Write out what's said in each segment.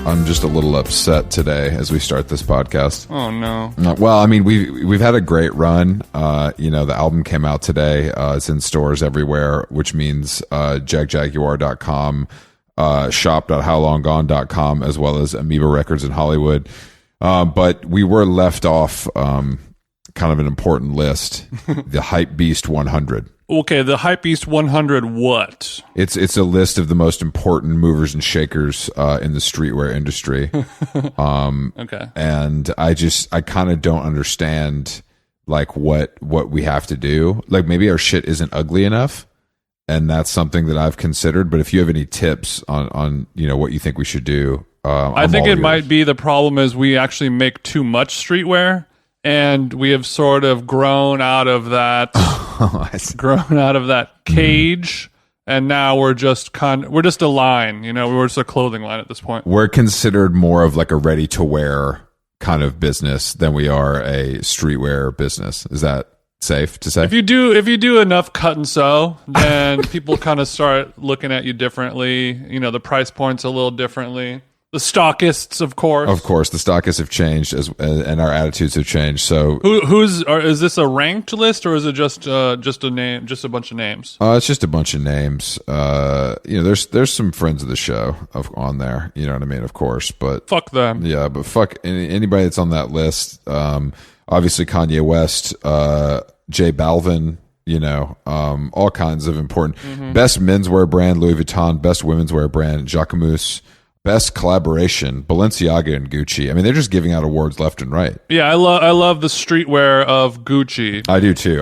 I'm just a little upset today as we start this podcast. Oh, no. Well, I mean, we've had a great run. The album came out today. It's in stores everywhere, which means jagjaguar.com, shop.howlonggone.com, as well as Amoeba Records in Hollywood. But we were left off kind of an important list, the Hype Beast 100. Okay, the Hype Beast 100 what? It's a list of the most important movers and shakers in the streetwear industry. Okay. And I kind of don't understand like what we have to do. Like maybe our shit isn't ugly enough, and that's something that I've considered. But if you have any tips on what you think we should do, I think it might be the problem is we actually make too much streetwear. And we have sort of grown out of that, cage, and now we're just a line, we're just a clothing line at this point. We're considered more of like a ready-to-wear kind of business than we are a streetwear business. Is that safe to say? If you do enough cut and sew, then people kind of start looking at you differently. The price point's a little differently. The stockists, of course. Of course, the stockists have changed, and our attitudes have changed. So, is this a ranked list, or is it just a name, just a bunch of names? It's just a bunch of names. There's some friends of the show on there. You know what I mean? Of course, but fuck them. Yeah, but fuck anybody that's on that list. Obviously, Kanye West, J Balvin. All kinds of important. Best menswear brand, Louis Vuitton. Best womenswear brand, Jacquemus. Best collaboration, Balenciaga and Gucci. I mean, they're just giving out awards left and right. Yeah, I love the streetwear of Gucci. I do too.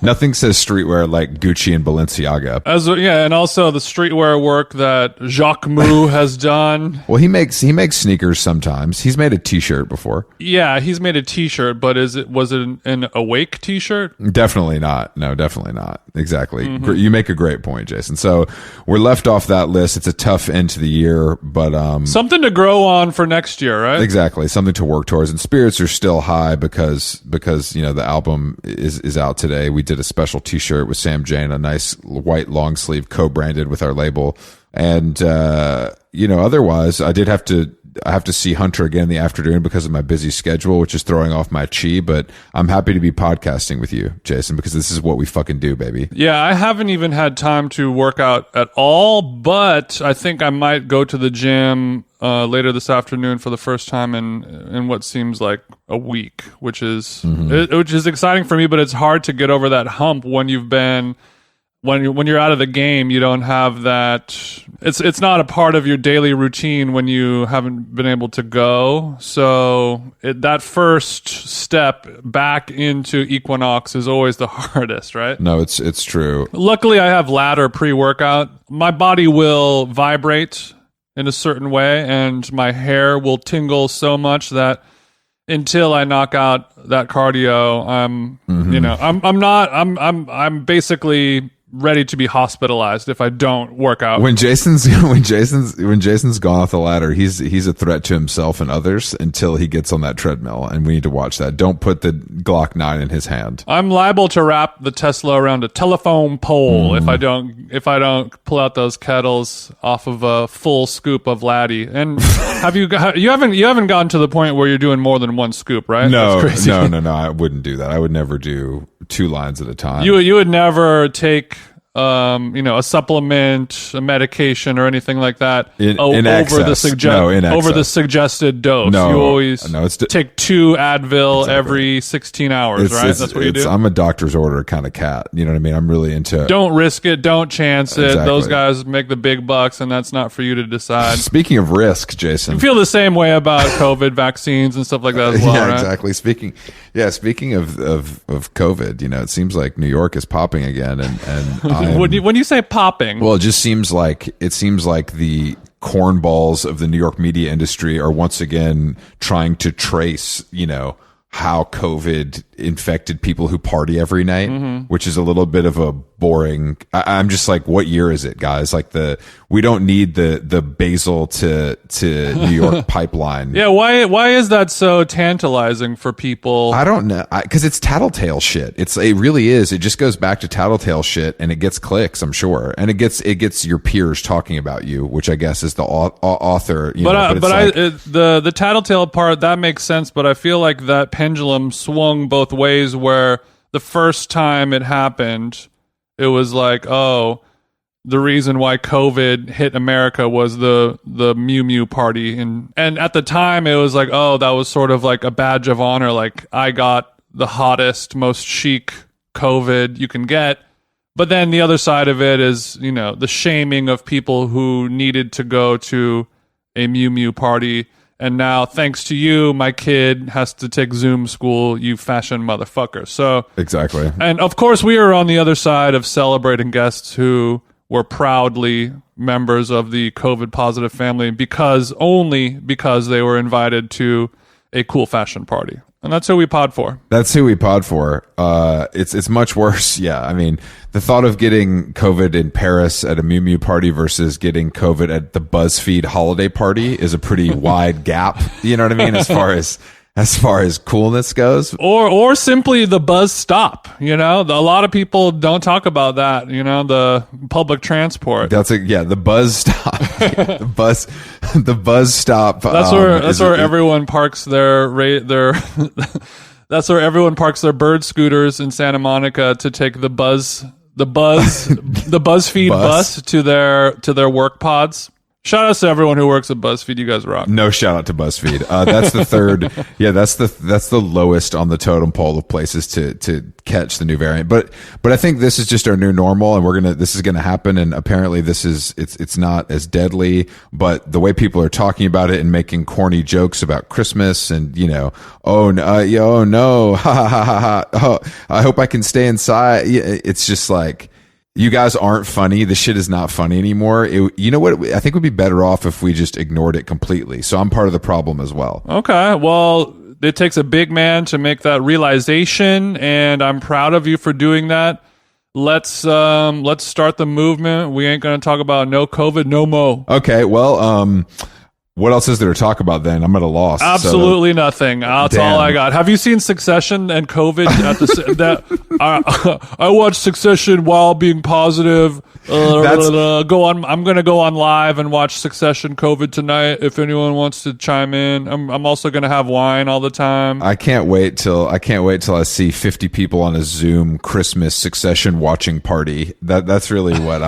Nothing says streetwear like Gucci and Balenciaga. And also the streetwear work that Jacquemus has done. Well, he makes sneakers sometimes. He's made a T-shirt before. Yeah, he's made a T-shirt, but was it an Awake T-shirt? Definitely not. No, definitely not. Exactly. You make a great point, Jason. So we're left off that list. It's a tough end to the year, but something to grow on for next year, right? Exactly, something to work towards. And spirits are still high because the album is out today. We did a special T-shirt with Sam Jane, a nice white long sleeve co-branded with our label. And otherwise, I have to see Hunter again in the afternoon because of my busy schedule, which is throwing off my chi. But I'm happy to be podcasting with you, Jason, because this is what we fucking do, baby. Yeah, I haven't even had time to work out at all, but I think I might go to the gym later this afternoon for the first time in what seems like a week, which is exciting for me. But it's hard to get over that hump when you've been. When you're out of the game, you don't have that. It's not a part of your daily routine when you haven't been able to go. So that first step back into Equinox is always the hardest, right? No, it's true. Luckily, I have ladder pre-workout. My body will vibrate in a certain way, and my hair will tingle so much that until I knock out that cardio, I'm basically ready to be hospitalized if I don't work out. When Jason's gone off the ladder, he's a threat to himself and others until he gets on that treadmill, and we need to watch that. Don't put the Glock 9 in his hand. I'm liable to wrap the Tesla around a telephone pole if I don't pull out those kettles off of a full scoop of laddie. And you haven't gotten to the point where you're doing more than one scoop, right? No, I wouldn't do that. I would never do 2 lines at a time. You would never take a supplement, a medication, or anything like that over the suggested dose. No, you always take 2 Advil every 16 hours, right? That's what you do. I'm a doctor's order kind of cat. You know what I mean? I'm really into. Don't risk it. Don't chance it. Exactly. Those guys make the big bucks, and that's not for you to decide. Speaking of risk, Jason, you feel the same way about COVID vaccines and stuff like that as well, yeah, right? Exactly. Speaking of COVID, it seems like New York is popping again, and when you say popping, well, it just seems like the cornballs of the New York media industry are once again trying to trace, how COVID infected people who party every night, which is a little bit of a boring. I'm just like, what year is it, guys? Like we don't need the Basel to New York pipeline. Yeah, why is that so tantalizing for people? I don't know, because it's tattletale shit. It really is. It just goes back to tattletale shit, and it gets clicks, I'm sure, and it gets your peers talking about you, which I guess is the author. The tattletale part, that makes sense, but I feel like that pendulum swung both ways, where the first time it happened, it was like, oh, the reason why COVID hit America was the Mew Mew party. And at the time, it was like, oh, that was sort of like a badge of honor. Like, I got the hottest, most chic COVID you can get. But then the other side of it is, you know, the shaming of people who needed to go to a Mew Mew party. And now, thanks to you, my kid has to take Zoom school, you fashion motherfucker. So exactly. And of course, we are on the other side of celebrating guests who were proudly members of the COVID positive family only because they were invited to a cool fashion party. And that's who we pod for. That's who we pod for. It's much worse. Yeah. I mean, the thought of getting COVID in Paris at a Mew Mew party versus getting COVID at the BuzzFeed holiday party is a pretty wide gap. You know what I mean? As far as coolness goes, or simply the buzz stop. You know, a lot of people don't talk about that. You know, the public transport. The buzz stop. the buzz stop. That's where everyone parks their that's where everyone parks their bird scooters in Santa Monica to take the BuzzFeed bus to their work pods. Shout out to everyone who works at BuzzFeed. You guys rock. No shout out to BuzzFeed. That's the third. Yeah, that's the lowest on the totem pole of places to catch the new variant. But I think this is just our new normal, and this is gonna happen. And apparently, it's not as deadly. But the way people are talking about it and making corny jokes about Christmas, and you know, oh no, ha ha ha ha. Oh, I hope I can stay inside. It's just like, you guys aren't funny. The shit is not funny anymore. You know what? I think we'd be better off if we just ignored it completely. So I'm part of the problem as well. Okay. Well, it takes a big man to make that realization, and I'm proud of you for doing that. Let's start the movement. We ain't going to talk about no COVID, no mo. Okay. Well, what else is there to talk about then? I'm at a loss. Absolutely nothing. That's all I got. Have you seen Succession and COVID? I watched Succession while being positive. I'm going to go on live and watch Succession COVID tonight. If anyone wants to chime in, I'm also going to have wine all the time. I can't wait till I see 50 people on a Zoom Christmas Succession watching party. That's really what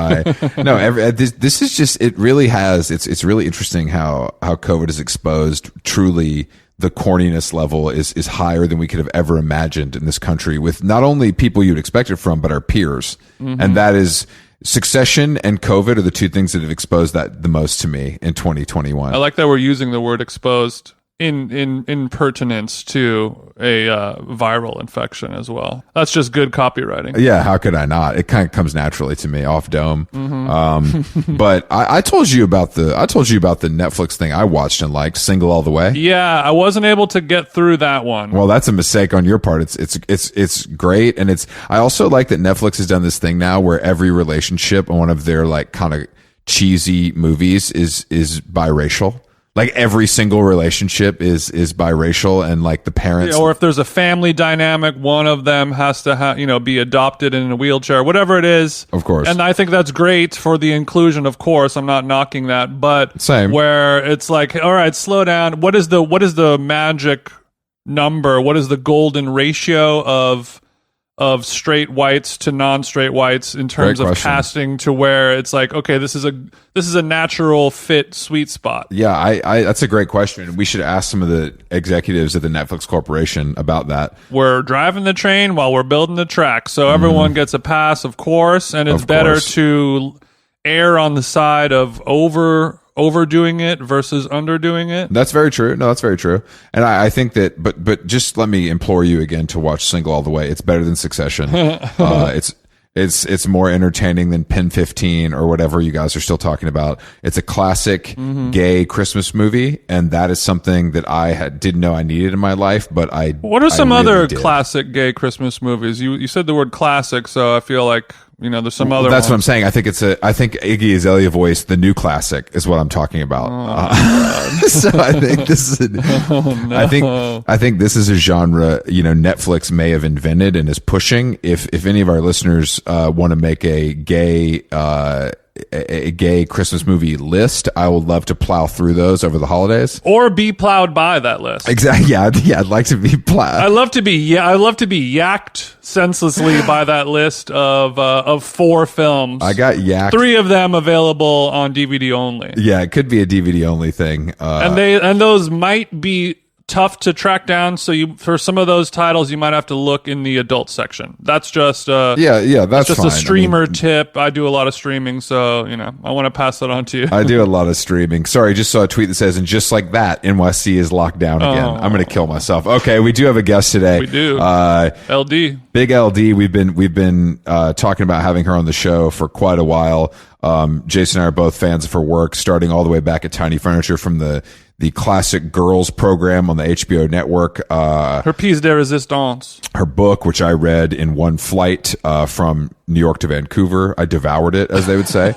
this is just, it really has, it's really interesting how COVID has exposed truly the corniness level is higher than we could have ever imagined in this country, with not only people you'd expect it from, but our peers. Mm-hmm. And that is, Succession and COVID are the two things that have exposed that the most to me in 2021. I like that we're using the word exposed in pertinence to a viral infection as well. That's just good copywriting. Yeah, how could I not? It kind of comes naturally to me, off dome. Mm-hmm. But I told you about the Netflix thing I watched and liked, Single All the Way. Yeah, I wasn't able to get through that one. Well, that's a mistake on your part. It's great, and I also like that Netflix has done this thing now where every relationship on one of their like kind of cheesy movies is biracial. Like every single relationship is biracial, and like the parents, or if there's a family dynamic, one of them has to be adopted in a wheelchair, whatever it is. Of course. And I think that's great for the inclusion. Of course, I'm not knocking that, but same. Where it's like, all right, slow down. What is the magic number? What is the golden ratio of straight whites to non-straight whites in terms of casting, to where it's like, okay, this is a natural fit sweet spot? Yeah, I that's a great question. We should ask some of the executives at the Netflix Corporation about that. We're driving the train while we're building the track, so everyone gets a pass, of course, and it's better to err on the side of overdoing it versus underdoing it. That's very true. No, that's very true. And I think that, but just let me implore you again to watch Single All the Way. It's better than Succession. It's more entertaining than Pen 15 or whatever you guys are still talking about. It's a classic gay Christmas movie, and that is something that I didn't know I needed in my life, but What are some other classic gay Christmas movies? You said the word classic, so I feel like there's some other That's ones. what I'm saying. I think Iggy Azalea voice, the new classic, is what I'm talking about. So I think this is I think this is a genre, Netflix may have invented and is pushing. If any of our listeners want to make a gay Christmas movie list, I would love to plow through those over the holidays, or be plowed by that list. Exactly. Yeah, I'd like to be plowed. I love to be yacked senselessly by that list of 4 films. I got yacked. 3 of them available on DVD only. Yeah, it could be a DVD only thing. And those might be tough to track down, so for some of those titles you might have to look in the adult section. That's just that's just fine. a streamer tip. I do a lot of streaming, so I want to pass that on to you. I do a lot of streaming. Sorry, just saw a tweet that says, and just like that, NYC is locked down again. I'm going to kill myself. Okay, we do have a guest today. We do. LD. Big LD. We've been talking about having her on the show for quite a while. Jason and I are both fans of her work, starting all the way back at Tiny Furniture from the classic Girls program on the HBO network. Her piece de resistance. Her book, which I read in one flight from New York to Vancouver. I devoured it, as they would say.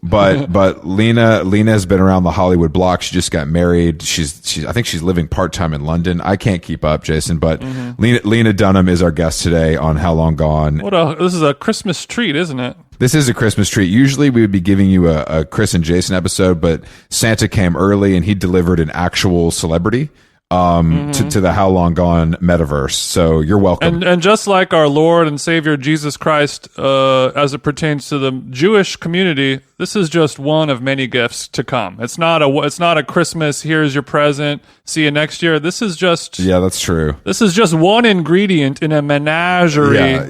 But Lena has been around the Hollywood block. She just got married. I think she's living part-time in London. I can't keep up, Jason, but Lena Dunham is our guest today on How Long Gone. This is a Christmas treat, isn't it? This is a Christmas treat. Usually we would be giving you a Chris and Jason episode, but Santa came early and he delivered an actual celebrity to the How Long Gone metaverse. So you're welcome. And just like our Lord and Savior Jesus Christ, as it pertains to the Jewish community, this is just one of many gifts to come. It's not a Christmas, here's your present, see you next year. This is just that's true. This is just one ingredient in a menagerie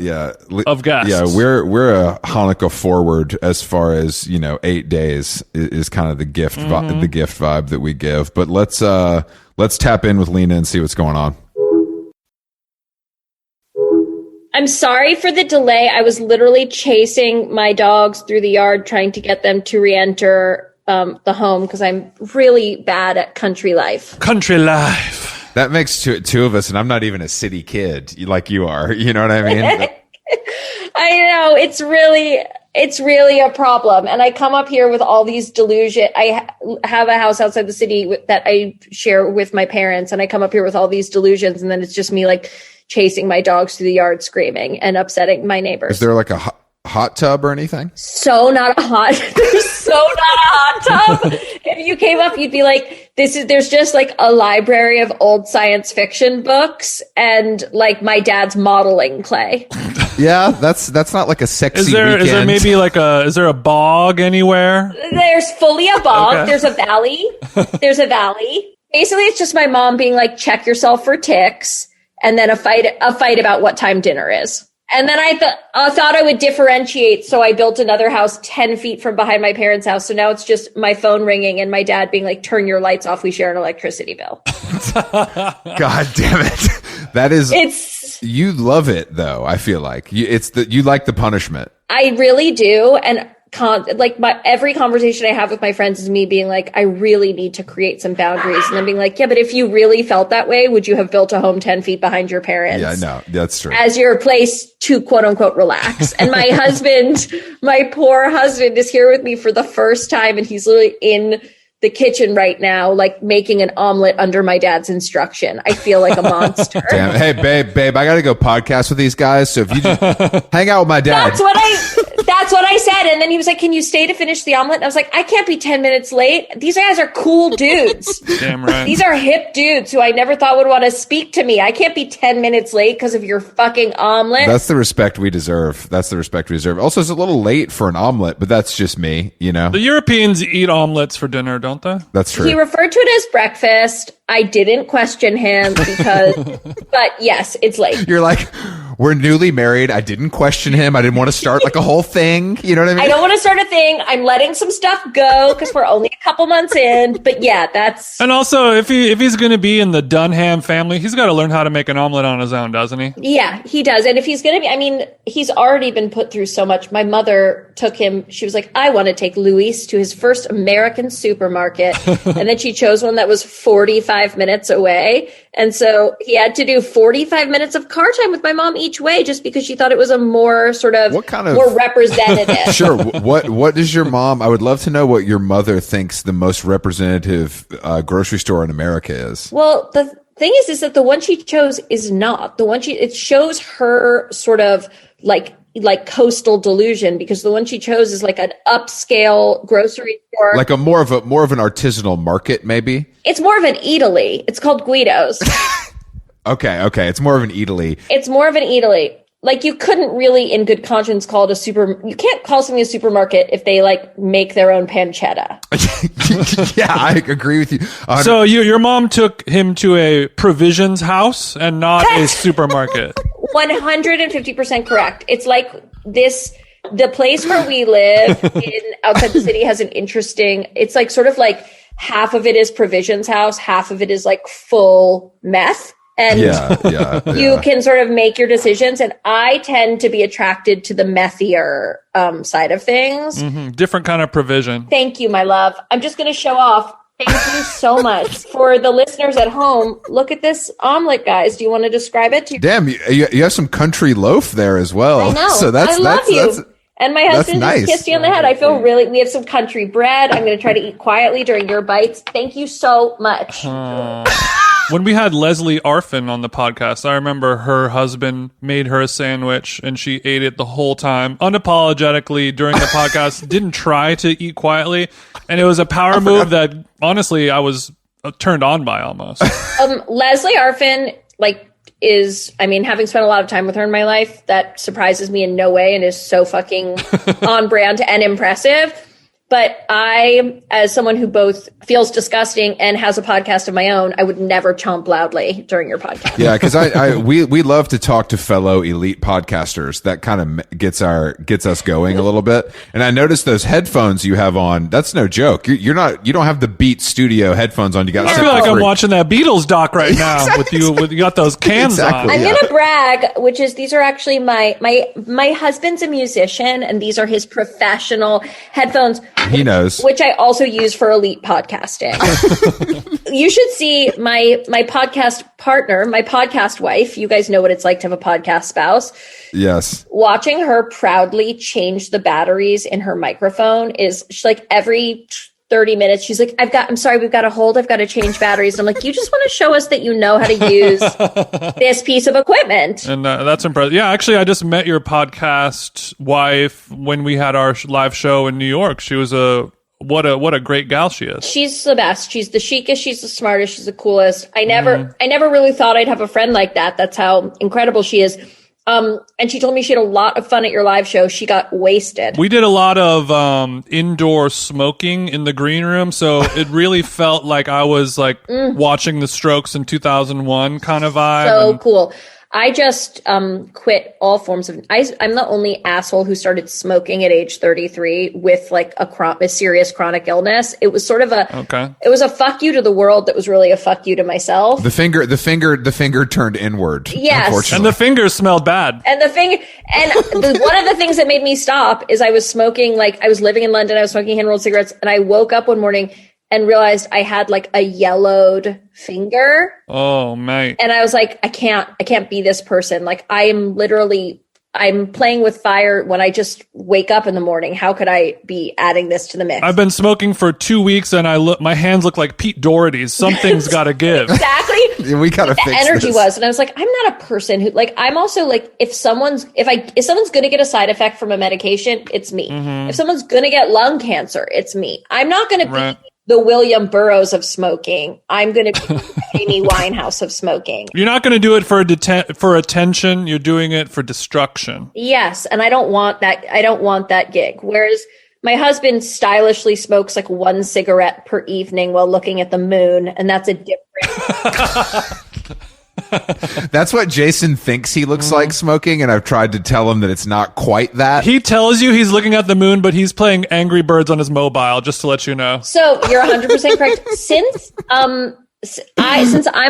of guests. Yeah, we're a Hanukkah forward as far as 8 days is kind of the gift the gift vibe that we give. But let's tap in with Lena and see what's going on. I'm sorry for the delay. I was literally chasing my dogs through the yard trying to get them to re-enter the home because I'm really bad at country life. Country life. That makes two of us, and I'm not even a city kid like you are. You know what I mean? I know. It's really a problem. And I come up here with all these delusions. I have a house outside the city that I share with my parents, and I come up here with all these delusions, and then it's just me like chasing my dogs through the yard screaming and upsetting my neighbors. Is there like a hot tub or anything? There's so not a hot tub. If you came up, you'd be like, there's just like a library of old science fiction books and like my dad's modeling clay. Yeah, that's not like a sexy weekend. Is there maybe is there a bog anywhere? There's fully a bog. Okay. There's a valley. Basically, it's just my mom being like, check yourself for ticks, and then a fight about what time dinner is. And then I thought I would differentiate, so I built another house 10 feet from behind my parents' house. So now it's just my phone ringing and my dad being like, turn your lights off, we share an electricity bill. God damn it. You love it though, I feel like. You like the punishment. I really do. And every conversation I have with my friends is me being like, I really need to create some boundaries. And then being like, yeah, but if you really felt that way, would you have built a home 10 feet behind your parents? Yeah, no, that's true. As your place to quote unquote relax. And my husband, my poor husband is here with me for the first time. And he's literally in the kitchen right now, like making an omelet under my dad's instruction. I feel like a monster. Damn. Hey, babe, I got to go podcast with these guys. So if you just hang out with my dad. That's what I said. And then he was like, can you stay to finish the omelet? And I was like, I can't be 10 minutes late. These guys are cool dudes. Damn right. These are hip dudes who I never thought would want to speak to me. I can't be 10 minutes late because of your fucking omelet. That's the respect we deserve. Also, it's a little late for an omelet, but that's just me, The Europeans eat omelets for dinner, don't they? That's true. He referred to it as breakfast. I didn't question him but yes, it's late. You're like, we're newly married. I didn't question him. I didn't want to start like a whole thing. You know what I mean? I don't want to start a thing. I'm letting some stuff go because we're only a couple months in. But yeah, that's... And also, if he's going to be in the Dunham family, he's got to learn how to make an omelet on his own, doesn't he? Yeah, he does. And if he's going to be... he's already been put through so much. My mother took him... She was like, I want to take Luis to his first American supermarket. And then she chose one that was 45 minutes away. And so he had to do 45 minutes of car time with my mom each way just because she thought it was a more sort of more representative. Sure. What does your mom, I would love to know what your mother thinks the most representative grocery store in America is. Well, the thing is that the one she chose is not the one it shows her sort of like coastal delusion, because the one she chose is like an upscale grocery store, like a more of an artisanal market. Maybe it's more of an eataly. It's called Guido's. Okay. It's more of an eataly. It's more of an eataly. Like, you couldn't really in good conscience call it you can't call something a supermarket if they like make their own pancetta. Yeah, I agree with you. So your mom took him to a provisions house and not a supermarket. 150% correct. It's like the place where we live outside the city has an interesting, it's like sort of like half of it is provisions house, half of it is like full meth. And you can sort of make your decisions. And I tend to be attracted to the methier side of things. Mm-hmm. Different kind of provision. Thank you, my love. I'm just going to show off. Thank you so much. For the listeners at home, look at this omelet, guys. Do you want to describe it? Damn, you have some country loaf there as well. I know. So I love you. And my husband just kissed you on the head. I feel we have some country bread. I'm going to try to eat quietly during your bites. Thank you so much. When we had Leslie Arfin on the podcast, I remember her husband made her a sandwich and she ate it the whole time, unapologetically during the podcast, didn't try to eat quietly. And it was a power move that, honestly, I was turned on by almost. Leslie Arfin, having spent a lot of time with her in my life, that surprises me in no way and is so fucking on brand and impressive. But I, as someone who both feels disgusting and has a podcast of my own, I would never chomp loudly during your podcast. Yeah, because we love to talk to fellow elite podcasters. That kind of gets us going a little bit. And I noticed those headphones you have on. That's no joke. You don't have the Beat Studio headphones on. You got. I feel like I'm watching that Beatles doc right now with you. You got those cans on. I'm gonna brag, which is these are actually my husband's a musician, and these are his professional headphones. He knows. Which I also use for elite podcasting. You should see my podcast partner, my podcast wife. You guys know what it's like to have a podcast spouse. Yes. Watching her proudly change the batteries in her microphone is like every 30 minutes. She's like, I'm sorry, we've got to hold. I've got to change batteries. And I'm like, you just want to show us that you know how to use this piece of equipment. And that's impressive. Yeah, actually, I just met your podcast wife when we had our live show in New York. She was what a great gal she is. She's the best. She's the chicest. She's the smartest. She's the coolest. I never really thought I'd have a friend like that. That's how incredible she is. And she told me she had a lot of fun at your live show. She got wasted. We did a lot of indoor smoking in the green room, so it really felt like I was like watching the Strokes in 2001 kind of vibe. So cool. I just quit all forms of. I'm the only asshole who started smoking at age 33 with like a serious chronic illness. It was sort of It was a fuck you to the world that was really a fuck you to myself. The finger turned inward. Yes, and the finger smelled bad. And one of the things that made me stop is I was smoking. Like, I was living in London. I was smoking hand rolled cigarettes, and I woke up one morning and realized I had like a yellowed finger. Oh, mate. And I was like, I can't be this person. Like, I'm playing with fire when I just wake up in the morning. How could I be adding this to the mix? I've been smoking for 2 weeks and my hands look like Pete Doherty's. Something's got to give. Exactly. We got to fix the energy this. was. And I was like, I'm not a person who, like, I'm also like, if someone's going to get a side effect from a medication, it's me. Mm-hmm. If someone's going to get lung cancer, it's me. I'm not going to be the William Burroughs of smoking. I'm going to be Amy Winehouse of smoking. You're not going to do it for attention. You're doing it for destruction. Yes, and I don't want that. I don't want that gig. Whereas my husband stylishly smokes like one cigarette per evening while looking at the moon, and that's a different. That's what Jason thinks he looks like smoking, and I've tried to tell him that it's not quite that. He tells you he's looking at the moon, but he's playing Angry Birds on his mobile, just to let you know. So you're 100% correct. Since I'm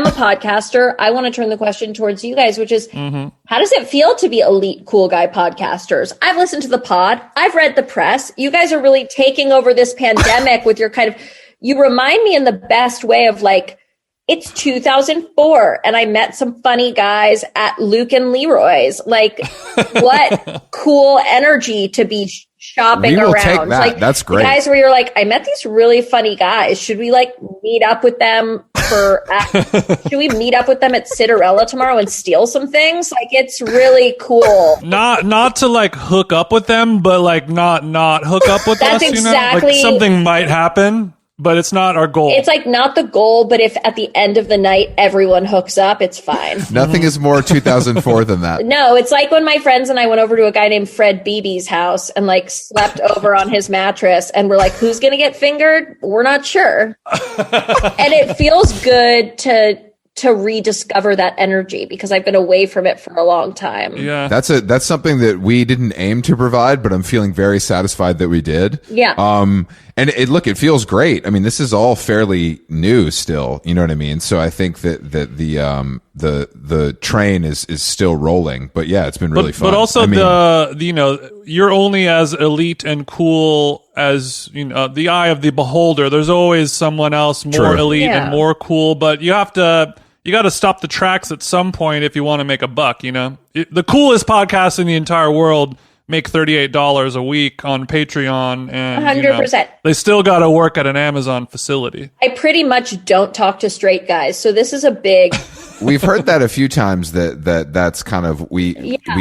a podcaster, I want to turn the question towards you guys, which is, how does it feel to be elite cool guy podcasters? I've listened to the pod. I've read the press. You guys are really taking over this pandemic with your kind of, you remind me in the best way of like It's 2004 and I met some funny guys at Luke and Leroy's. Like, what cool energy to be shopping We will around. take that. Like, That's great. the guys where you're like, I met these really funny guys. Should we like meet up with them should we meet up with them at Cinderella tomorrow and steal some things? Like, it's really cool. Not to like hook up with them, but like not hook up with That's us, exactly- Like something might happen, but it's not our goal. It's like not the goal, but if at the end of the night everyone hooks up, it's fine. Nothing is more 2004 than that. No, it's like when my friends and I went over to a guy named Fred Beebe's house and like slept over on his mattress and we're like, who's going to get fingered? We're not sure. And it feels good to rediscover that energy because I've been away from it for a long time. Yeah. That's something that we didn't aim to provide, but I'm feeling very satisfied that we did. Yeah. And it feels great. I mean, this is all fairly new still, you know what I mean? So I think that the train is still rolling, but yeah, it's been really fun. But also you're only as elite and cool as, the eye of the beholder. There's always someone else more True. elite Yeah. and more cool, but you got to stop the tracks at some point if you want to make a buck, The coolest podcasts in the entire world make $38 a week on Patreon, and 100%. they still got to work at an Amazon facility. I pretty much don't talk to straight guys. So this is a big, We've heard that a few times that's kind of we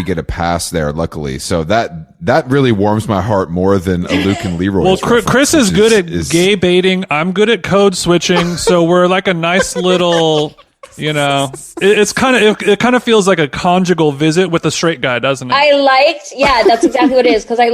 get a pass there, luckily. So that really warms my heart more than a Luke and Leroy. Well, Chris is good at gay baiting. I'm good at code switching. So we're like a nice little, it kind of feels like a conjugal visit with a straight guy, doesn't it? that's exactly what it is. Cause I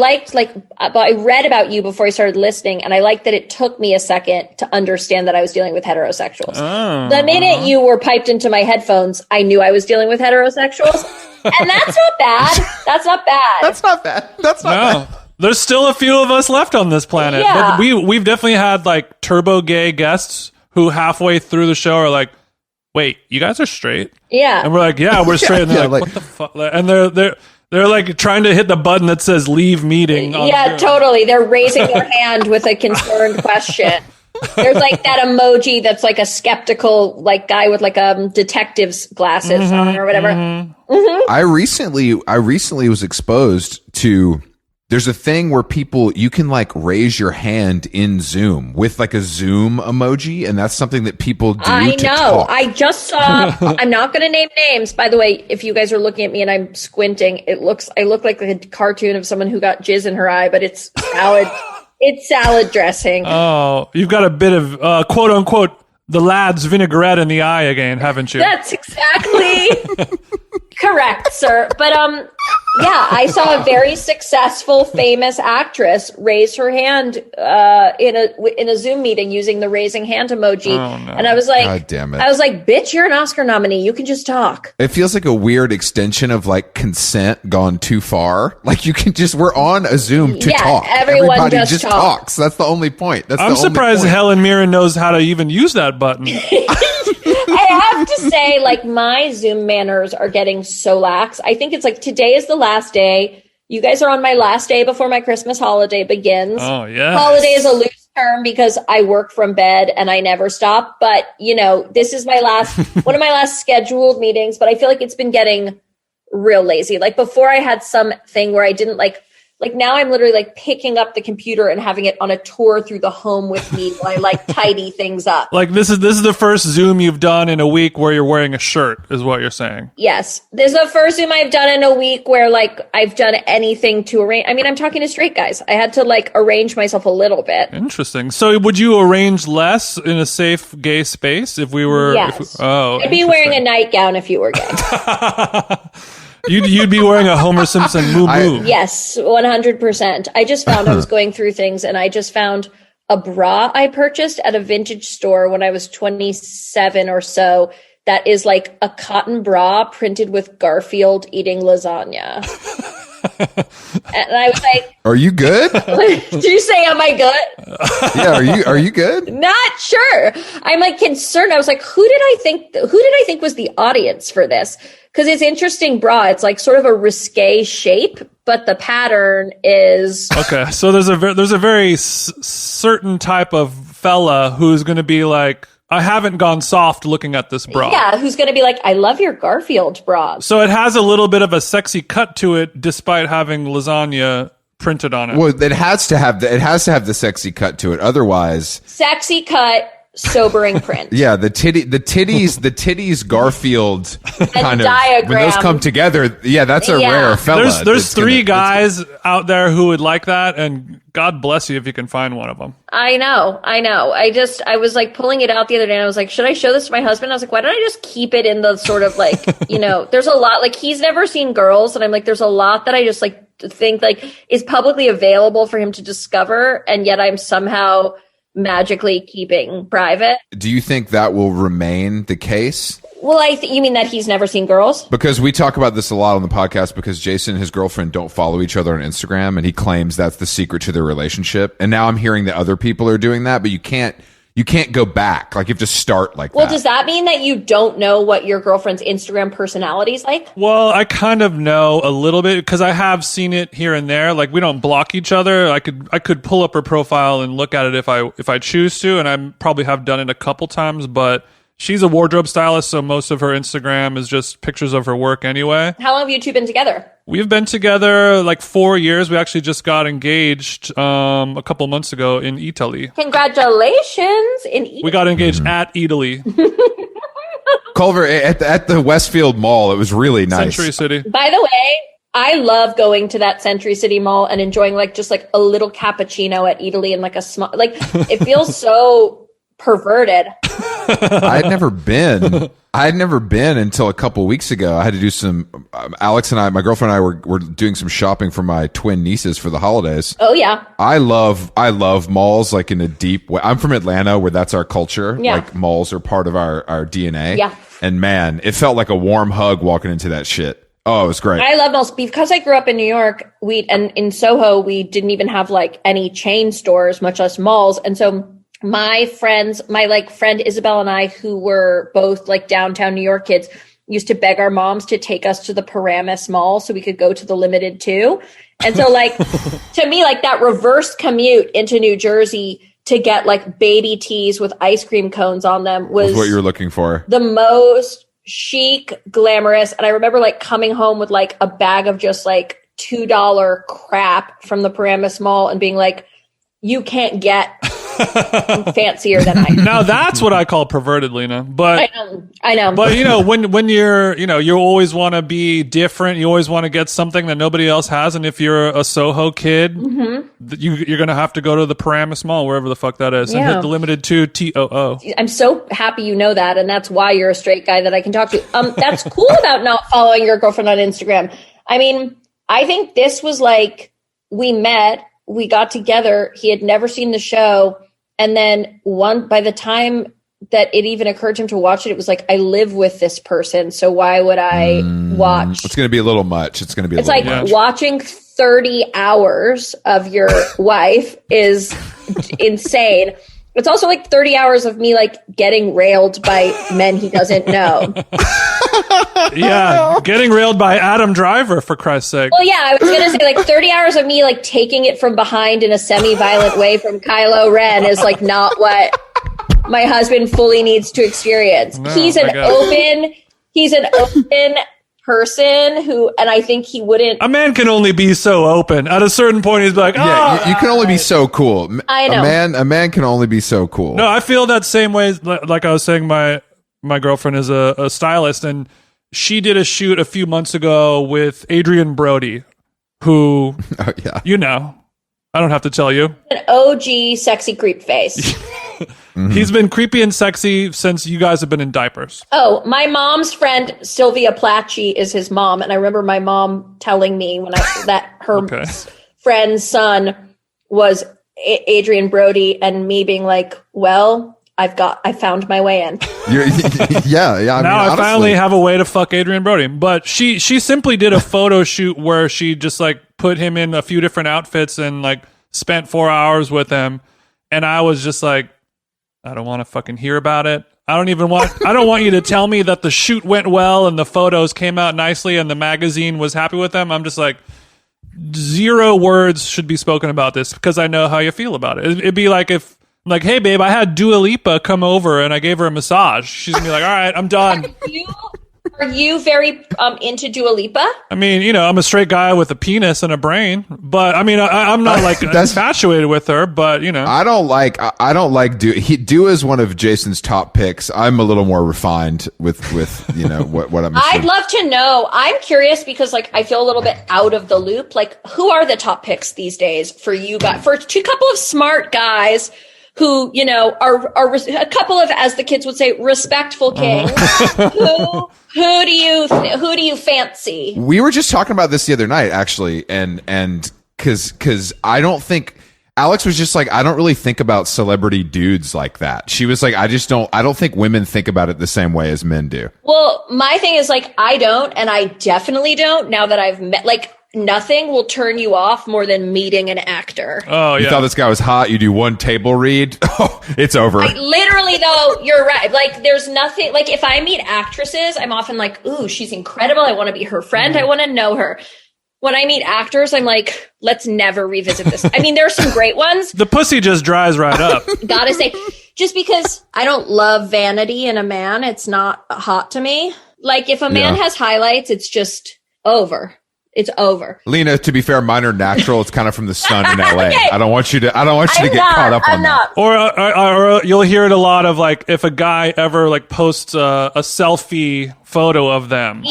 read about you before I started listening and I liked that it took me a second to understand that I was dealing with heterosexuals. Oh. The minute you were piped into my headphones, I knew I was dealing with heterosexuals. And that's not bad. That's not bad. That's not bad. That's not bad. There's still a few of us left on this planet. Yeah. But we've definitely had like turbo gay guests who halfway through the show are like, wait, you guys are straight? Yeah. And we're like, yeah, we're straight. And they're like, what the fuck? And they're like trying to hit the button that says leave meeting. Yeah, totally. They're raising their hand with a concerned question. There's like that emoji that's like a skeptical like guy with like detective's glasses on or whatever. I recently was exposed to, there's a thing where you can like raise your hand in Zoom with like a Zoom emoji, and that's something that people do. I to know. talk. I just saw. I'm not going to name names. By the way, if you guys are looking at me and I'm squinting, I look like a cartoon of someone who got jizz in her eye, but it's salad. It's salad dressing. Oh, you've got a bit of quote unquote the lad's vinaigrette in the eye again, haven't you? That's exactly correct, sir. But yeah, I saw a very successful, famous actress raise her hand in a Zoom meeting using the raising hand emoji, and I was like, God damn it. I was like, bitch, you're an Oscar nominee. You can just talk. It feels like a weird extension of like consent gone too far. Like we're on a Zoom to talk. Everyone Everybody just talks. That's the only point. I'm surprised Helen Mirren knows how to even use that button. I have to say, like, my Zoom manners are getting so lax. I think it's like today is the last day. You guys are on my last day before my Christmas holiday begins. Oh, yeah. Holiday is a loose term because I work from bed and I never stop. But, this is my one of my last scheduled meetings, but I feel like it's been getting real lazy. Like before I had something where I didn't like now I'm literally like picking up the computer and having it on a tour through the home with me while I like tidy things up. Like this is the first Zoom you've done in a week where you're wearing a shirt, is what you're saying. Yes. This is the first Zoom I've done in a week where like I've done anything to arrange. I mean, I'm talking to straight guys. I had to like arrange myself a little bit. Interesting. So would you arrange less in a safe gay space if we were? Yes. I'd be interesting. wearing a nightgown if you were gay. You'd be wearing a Homer Simpson moo-moo. Yes, 100%. I just found I was going through things and I just found a bra I purchased at a vintage store when I was 27 or so that is like a cotton bra printed with Garfield eating lasagna. And I was like, Are you good? did you say, am I good? Yeah, are you good? Not sure. I'm like concerned. I was like, who did I think was the audience for this? Because it's interesting bra. It's like sort of a risque shape, but the pattern is okay. So there's a very certain type of fella who's going to be like, I haven't gone soft looking at this bra. Yeah, who's going to be like, I love your Garfield bra. So it has a little bit of a sexy cut to it, despite having lasagna printed on it. Well, it has to have the sexy cut to it. Otherwise, sexy cut, sobering print. yeah, the titties Garfield kind of diagram. when those come together. Yeah, that's a rare fella. There's three guys out there who would like that, and God bless you if you can find one of them. I know. I was like pulling it out the other day and I was like, should I show this to my husband? I was like, why don't I just keep it in the sort of like, there's a lot, like he's never seen girls. And I'm like, there's a lot that I just like think like is publicly available for him to discover. And yet I'm somehow magically keeping private. Do you think that will remain the case? Well, you mean that he's never seen girls? Because we talk about this a lot on the podcast because Jason and his girlfriend don't follow each other on Instagram and he claims that's the secret to their relationship. And now I'm hearing that other people are doing that, but you can't go back. Like you have to start like well, that. Does that mean that you don't know what your girlfriend's Instagram personality is like? Well, I kind of know a little bit because I have seen it here and there. Like we don't block each other. I could pull up her profile and look at it if I choose to, and I probably have done it a couple times, but she's a wardrobe stylist, so most of her Instagram is just pictures of her work anyway. How long have you two been together? We've been together like 4 years. We actually just got engaged a couple months ago in Italy. Congratulations! We got engaged at Italy. Culver, at the Westfield Mall, it was really nice. Century City. By the way, I love going to that Century City Mall and enjoying like just like a little cappuccino at Italy and like a small, like it feels so perverted. I had never been until a couple weeks ago. I had to do some. Alex and I, my girlfriend and I, were doing some shopping for my twin nieces for the holidays. Oh yeah, I love malls like in a deep way. I'm from Atlanta, where that's our culture. Yeah. Like malls are part of our DNA. Yeah. And man, it felt like a warm hug walking into that shit. Oh, it was great. I love malls because I grew up in New York. And in SoHo, we didn't even have like any chain stores, much less malls, and so. My friend Isabel and I, who were both like downtown New York kids, used to beg our moms to take us to the Paramus Mall so we could go to the Limited too. And so like, to me, like that reverse commute into New Jersey to get like baby tees with ice cream cones on them was what you were looking for. The most chic, glamorous. And I remember like coming home with like a bag of just like $2 crap from the Paramus Mall and being like, you can't get fancier than I am. Now that's what I call perverted, Lena. But I know. But when you're you always want to be different. You always want to get something that nobody else has. And if you're a Soho kid, you're gonna have to go to the Paramus Mall, wherever the fuck that is, and hit the Limited 2 TOO. I'm so happy you know that, and that's why you're a straight guy that I can talk to. That's cool about not following your girlfriend on Instagram. I mean, I think this was like we met, we got together. He had never seen the show. And then by the time that it even occurred to him to watch it, it was like, I live with this person. So why would I watch? It's going to be a little much. It's going to be watching 30 hours of your wife is insane. It's also like 30 hours of me like getting railed by men he doesn't know. Yeah, getting railed by Adam Driver, for Christ's sake. Well, yeah, I was going to say like 30 hours of me like taking it from behind in a semi-violent way from Kylo Ren is like not what my husband fully needs to experience. No, he's an open person who, and I think he wouldn't. A man can only be so open. At a certain point, he's like, you can only be so cool. I know. A man can only be so cool. No, I feel that same way. Like I was saying, my girlfriend is a stylist, and she did a shoot a few months ago with Adrian Brody, who, I don't have to tell you. An OG sexy creep face. He's been creepy and sexy since you guys have been in diapers. Oh, my mom's friend, Sylvia Placci, is his mom. And I remember my mom telling me that her friend's son was Adrian Brody, and me being like, well, I found my way in. Yeah. I finally have a way to fuck Adrian Brody. But she simply did a photo shoot where she just like put him in a few different outfits and like spent 4 hours with him. And I was just like, I don't want to fucking hear about it. I don't want you to tell me that the shoot went well and the photos came out nicely and the magazine was happy with them. I'm just like, 0 words should be spoken about this because I know how you feel about it. It'd be like if I'm like, hey, babe, I had Dua Lipa come over and I gave her a massage. She's going to be like, all right, I'm done. Are you very into Dua Lipa? I mean, you know, I'm a straight guy with a penis and a brain, but I mean, I'm not like infatuated with her, but you know, I don't like Dua is one of Jason's top picks. I'm a little more refined with you know what I'm. I'd love to know. I'm curious because like I feel a little bit out of the loop. Like, who are the top picks these days for you guys? For two couple of smart guys who, you know, are a couple of, as the kids would say, respectful kings. Who do you fancy? We were just talking about this the other night, actually, and because I don't think Alex was just like, I don't really think about celebrity dudes like that. She was like, I don't think women think about it the same way as men do. Well, my thing is like, I don't, and I definitely don't now that I've met, like, nothing will turn you off more than meeting an actor. Oh, yeah. You thought this guy was hot. You do one table read. Oh, it's over. Literally, though, you're right. Like, there's nothing, like, if I meet actresses, I'm often like, ooh, she's incredible. I want to be her friend. I want to know her. When I meet actors, I'm like, let's never revisit this. I mean, there are some great ones. The pussy just dries right up. Gotta say, just because I don't love vanity in a man, it's not hot to me. Like, if a man has highlights, it's just over. It's over. Lena, to be fair, mine are natural. It's kind of from the sun in LA. Okay. I don't want you to get caught up on that. Or you'll hear it a lot of like, if a guy ever like posts a selfie photo of them,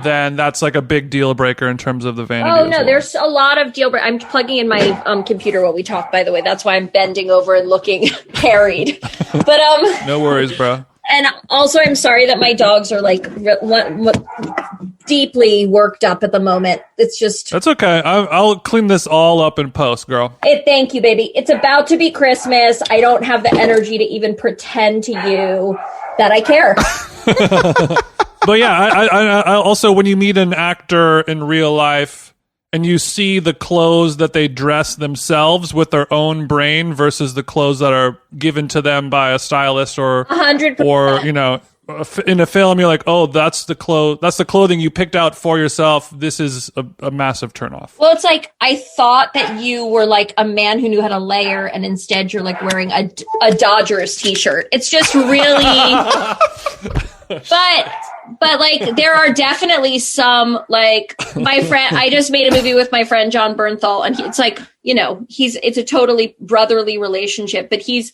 then that's like a big deal breaker in terms of the vanity. Oh no, there's a lot of deal breaker. I'm plugging in my computer while we talk, by the way. That's why I'm bending over and looking harried. But no worries, bro. And also, I'm sorry that my dogs are like deeply worked up at the moment. It's just... That's okay. I'll clean this all up in post, girl. Thank you, baby. It's about to be Christmas. I don't have the energy to even pretend to you that I care. But yeah, I also, when you meet an actor in real life and you see the clothes that they dress themselves with their own brain versus the clothes that are given to them by a stylist or 100%. Or, you know, in a film, you're like, oh, that's the clothing you picked out for yourself. This is a massive turnoff. Well, it's like, I thought that you were like a man who knew how to layer, and instead you're like wearing a Dodgers t-shirt. It's just really, but like, there are definitely some, like, my friend, I just made a movie with my friend, John Bernthal, and it's like, you know, it's a totally brotherly relationship, but he's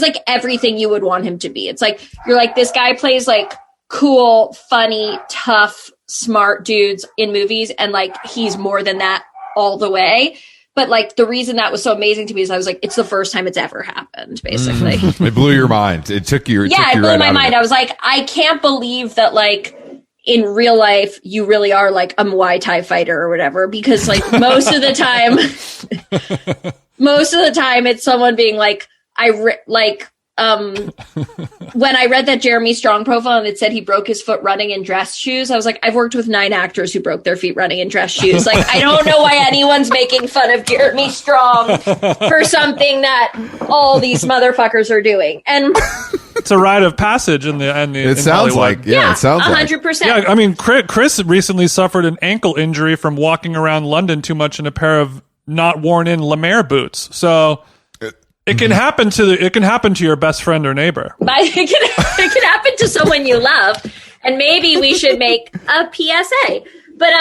like everything you would want him to be. It's like, you're like, this guy plays like cool, funny, tough, smart dudes in movies. And like, he's more than that all the way. But like, the reason that was so amazing to me is I was like, it's the first time it's ever happened, basically. It blew your mind. It took you. It blew my mind. I was like, I can't believe that like in real life, you really are like a Muay Thai fighter or whatever, because like most of the time it's someone being like, when I read that Jeremy Strong profile and it said he broke his foot running in dress shoes, I was like, I've worked with 9 actors who broke their feet running in dress shoes. Like, I don't know why anyone's making fun of Jeremy Strong for something that all these motherfuckers are doing. And it's a rite of passage in it sounds Hollywood. Like, yeah, it sounds 100%. Yeah, I mean, Chris recently suffered an ankle injury from walking around London too much in a pair of not worn in Lemaire boots. So it can happen to your best friend or neighbor. It can happen to someone you love, and maybe we should make a PSA. But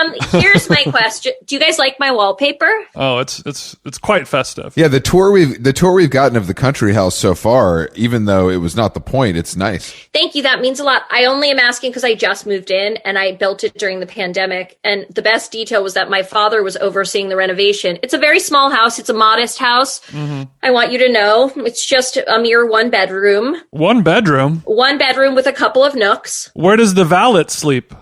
here's my question: do you guys like my wallpaper? Oh, it's quite festive. Yeah, the tour we've gotten of the country house so far, even though it was not the point, it's nice. Thank you. That means a lot. I only am asking because I just moved in and I built it during the pandemic. And the best detail was that my father was overseeing the renovation. It's a very small house. It's a modest house. Mm-hmm. I want you to know it's just a mere 1 bedroom. 1 bedroom? 1 bedroom with a couple of nooks. Where does the valet sleep?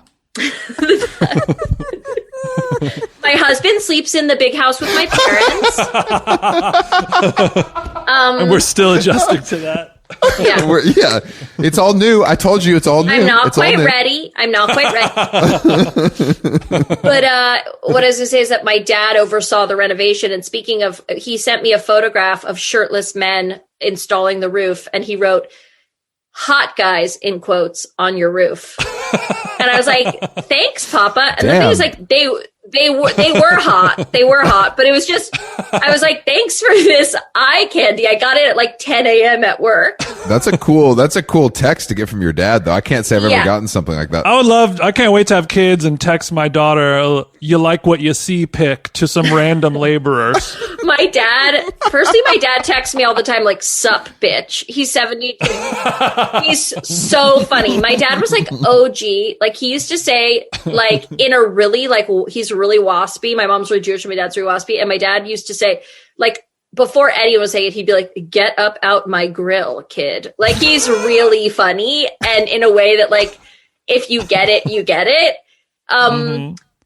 My husband sleeps in the big house with my parents. And we're still adjusting to that. Yeah. It's all new. I told you it's all new. I'm not quite ready. But what I was going to say is that my dad oversaw the renovation. And speaking of, he sent me a photograph of shirtless men installing the roof. And he wrote, "hot guys," in quotes, on your roof. And I was like, thanks, Papa. And the thing is, like, They were hot. They were hot, but it was just, I was like, thanks for this eye candy. I got it at like 10 a.m. at work. That's a cool text to get from your dad, though. I can't say I've ever gotten something like that. I can't wait to have kids and text my daughter, you like what you see pic to some random laborers. My dad texts me all the time, like, sup, bitch. He's 72. He's so funny. My dad was like OG. Like, he used to say, like, in a really, like, he's really waspy. My mom's really Jewish and my dad's really waspy. And my dad used to say, like, before anyone would say it, he'd be like, get up out my grill, kid. Like, he's really funny. And in a way that, like, if you get it, you get it.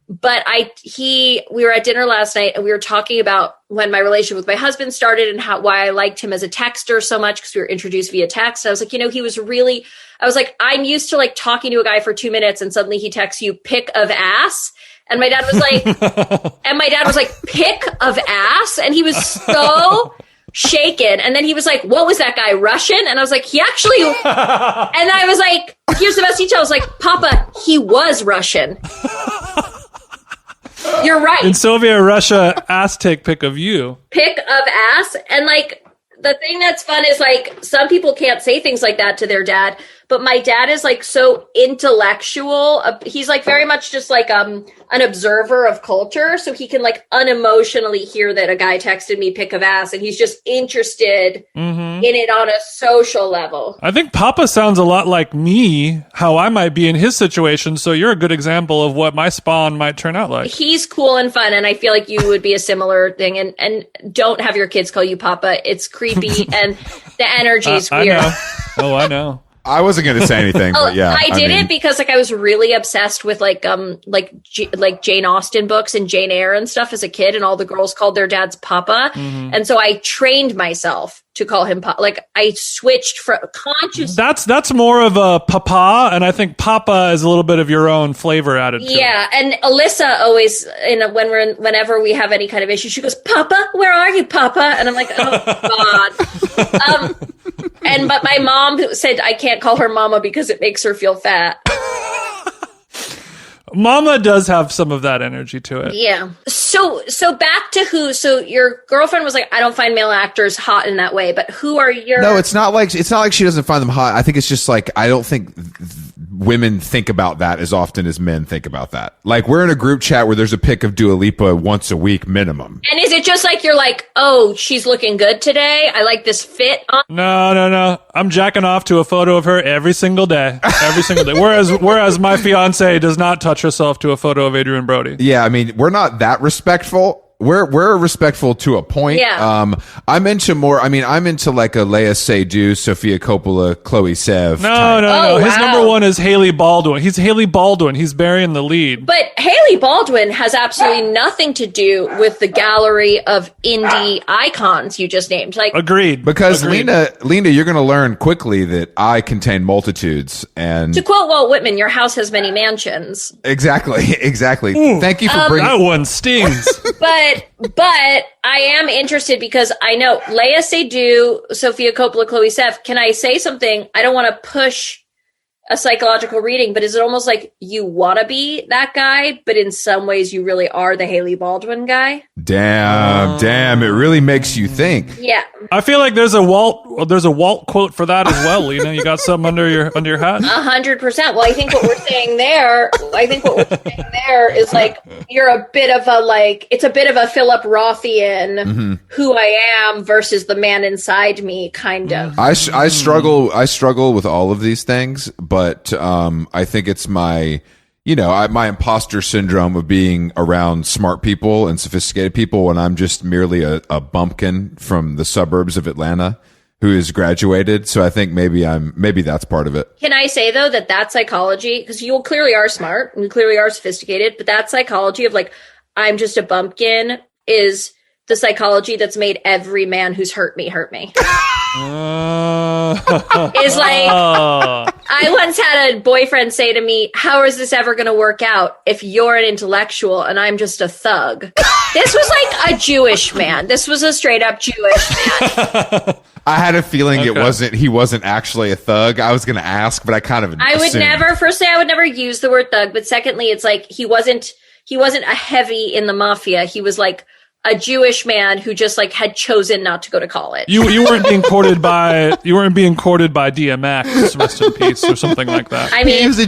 But we were at dinner last night and we were talking about when my relationship with my husband started and why I liked him as a texter so much because we were introduced via text. And I was like, I was like, I'm used to like talking to a guy for 2 minutes and suddenly he texts you pic of ass. And my dad was like, pic of ass. And he was so shaken. And then he was like, what was that guy, Russian? And I was like, he actually, and I was like, here's the best detail. I was like, Papa, he was Russian. You're right. In Soviet Russia, ass take pic of you. Pic of ass. And like, the thing that's fun is like, some people can't say things like that to their dad, but my dad is like so intellectual. He's like very much just like an observer of culture. So he can like unemotionally hear that a guy texted me pic of ass and he's just interested in it on a social level. I think Papa sounds a lot like me, how I might be in his situation. So you're a good example of what my spawn might turn out like. He's cool and fun. And I feel like you would be a similar thing. And don't have your kids call you Papa. It's creepy and the energy's weird. I know. Oh, I know. I wasn't going to say anything, but yeah. I did it because like I was really obsessed with like Jane Austen books and Jane Eyre and stuff as a kid, and all the girls called their dads Papa, and so I trained myself to call him Papa. Like I switched from conscious. That's more of a Papa, and I think Papa is a little bit of your own flavor added to it. Yeah, and Alyssa always whenever we have any kind of issue, she goes, Papa, where are you, Papa? And I'm like, oh God. But my mom said I can't call her Mama because it makes her feel fat. Mama does have some of that energy to it. Yeah. So back to who? So your girlfriend was like, I don't find male actors hot in that way, but who are your? No, it's not like she doesn't find them hot. I think it's just like I don't think women think about that as often as men think about that. Like we're in a group chat where there's a pic of Dua Lipa once a week minimum. And is it just like you're like, oh, she's looking good today? I like this fit on. No. I'm jacking off to a photo of her every single day. Every single day. Whereas my fiance does not touch herself to a photo of Adrian Brody. Yeah, I mean, we're not that respectful. We're respectful to a point. Yeah. I'm into like a Lea Seydoux, Sofia Coppola, Chloe Sevigny. No. His number one is Haley Baldwin. He's Haley Baldwin. He's burying the lead. But Haley Baldwin has absolutely nothing to do with the gallery of indie icons you just named. Like, agreed. Because Lena, you're going to learn quickly that I contain multitudes. And to quote Walt Whitman, your house has many mansions. Exactly. Ooh, thank you for bringing that one stings. But I am interested because I know Lea Seydoux, Sofia Coppola, Chloe Sevigny. Can I say something? I don't want to push a psychological reading, but is it almost like you want to be that guy, but in some ways you really are the Haley Baldwin guy? Damn, it really makes you think. Yeah. I feel like there's a Walt quote for that as well, Lena. You got something under your hat? 100%. Well, I think what we're saying there is like you're a bit of a like it's a bit of a Philip Rothian who I am versus the man inside me kind of. I struggle with all of these things, but I think it's my my imposter syndrome of being around smart people and sophisticated people when I'm just merely a bumpkin from the suburbs of Atlanta who is graduated. So I think maybe that's part of it. Can I say though that psychology, because you clearly are smart and you clearly are sophisticated, but that psychology of like, I'm just a bumpkin is the psychology that's made every man who's hurt me. Is like, I once had a boyfriend say to me, how is this ever going to work out if you're an intellectual and I'm just a thug? This was like a Jewish man. This was a straight up Jewish man. I had a feeling he wasn't actually a thug. I was going to ask, but I kind of assumed. I would never use the word thug, but secondly, it's like he wasn't he wasn't a heavy in the mafia. He was like a Jewish man who just like had chosen not to go to college. You weren't being courted by DMX, rest in peace, or something like that. I mean, He was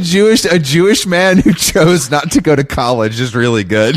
a Jewish man who chose not to go to college is really good.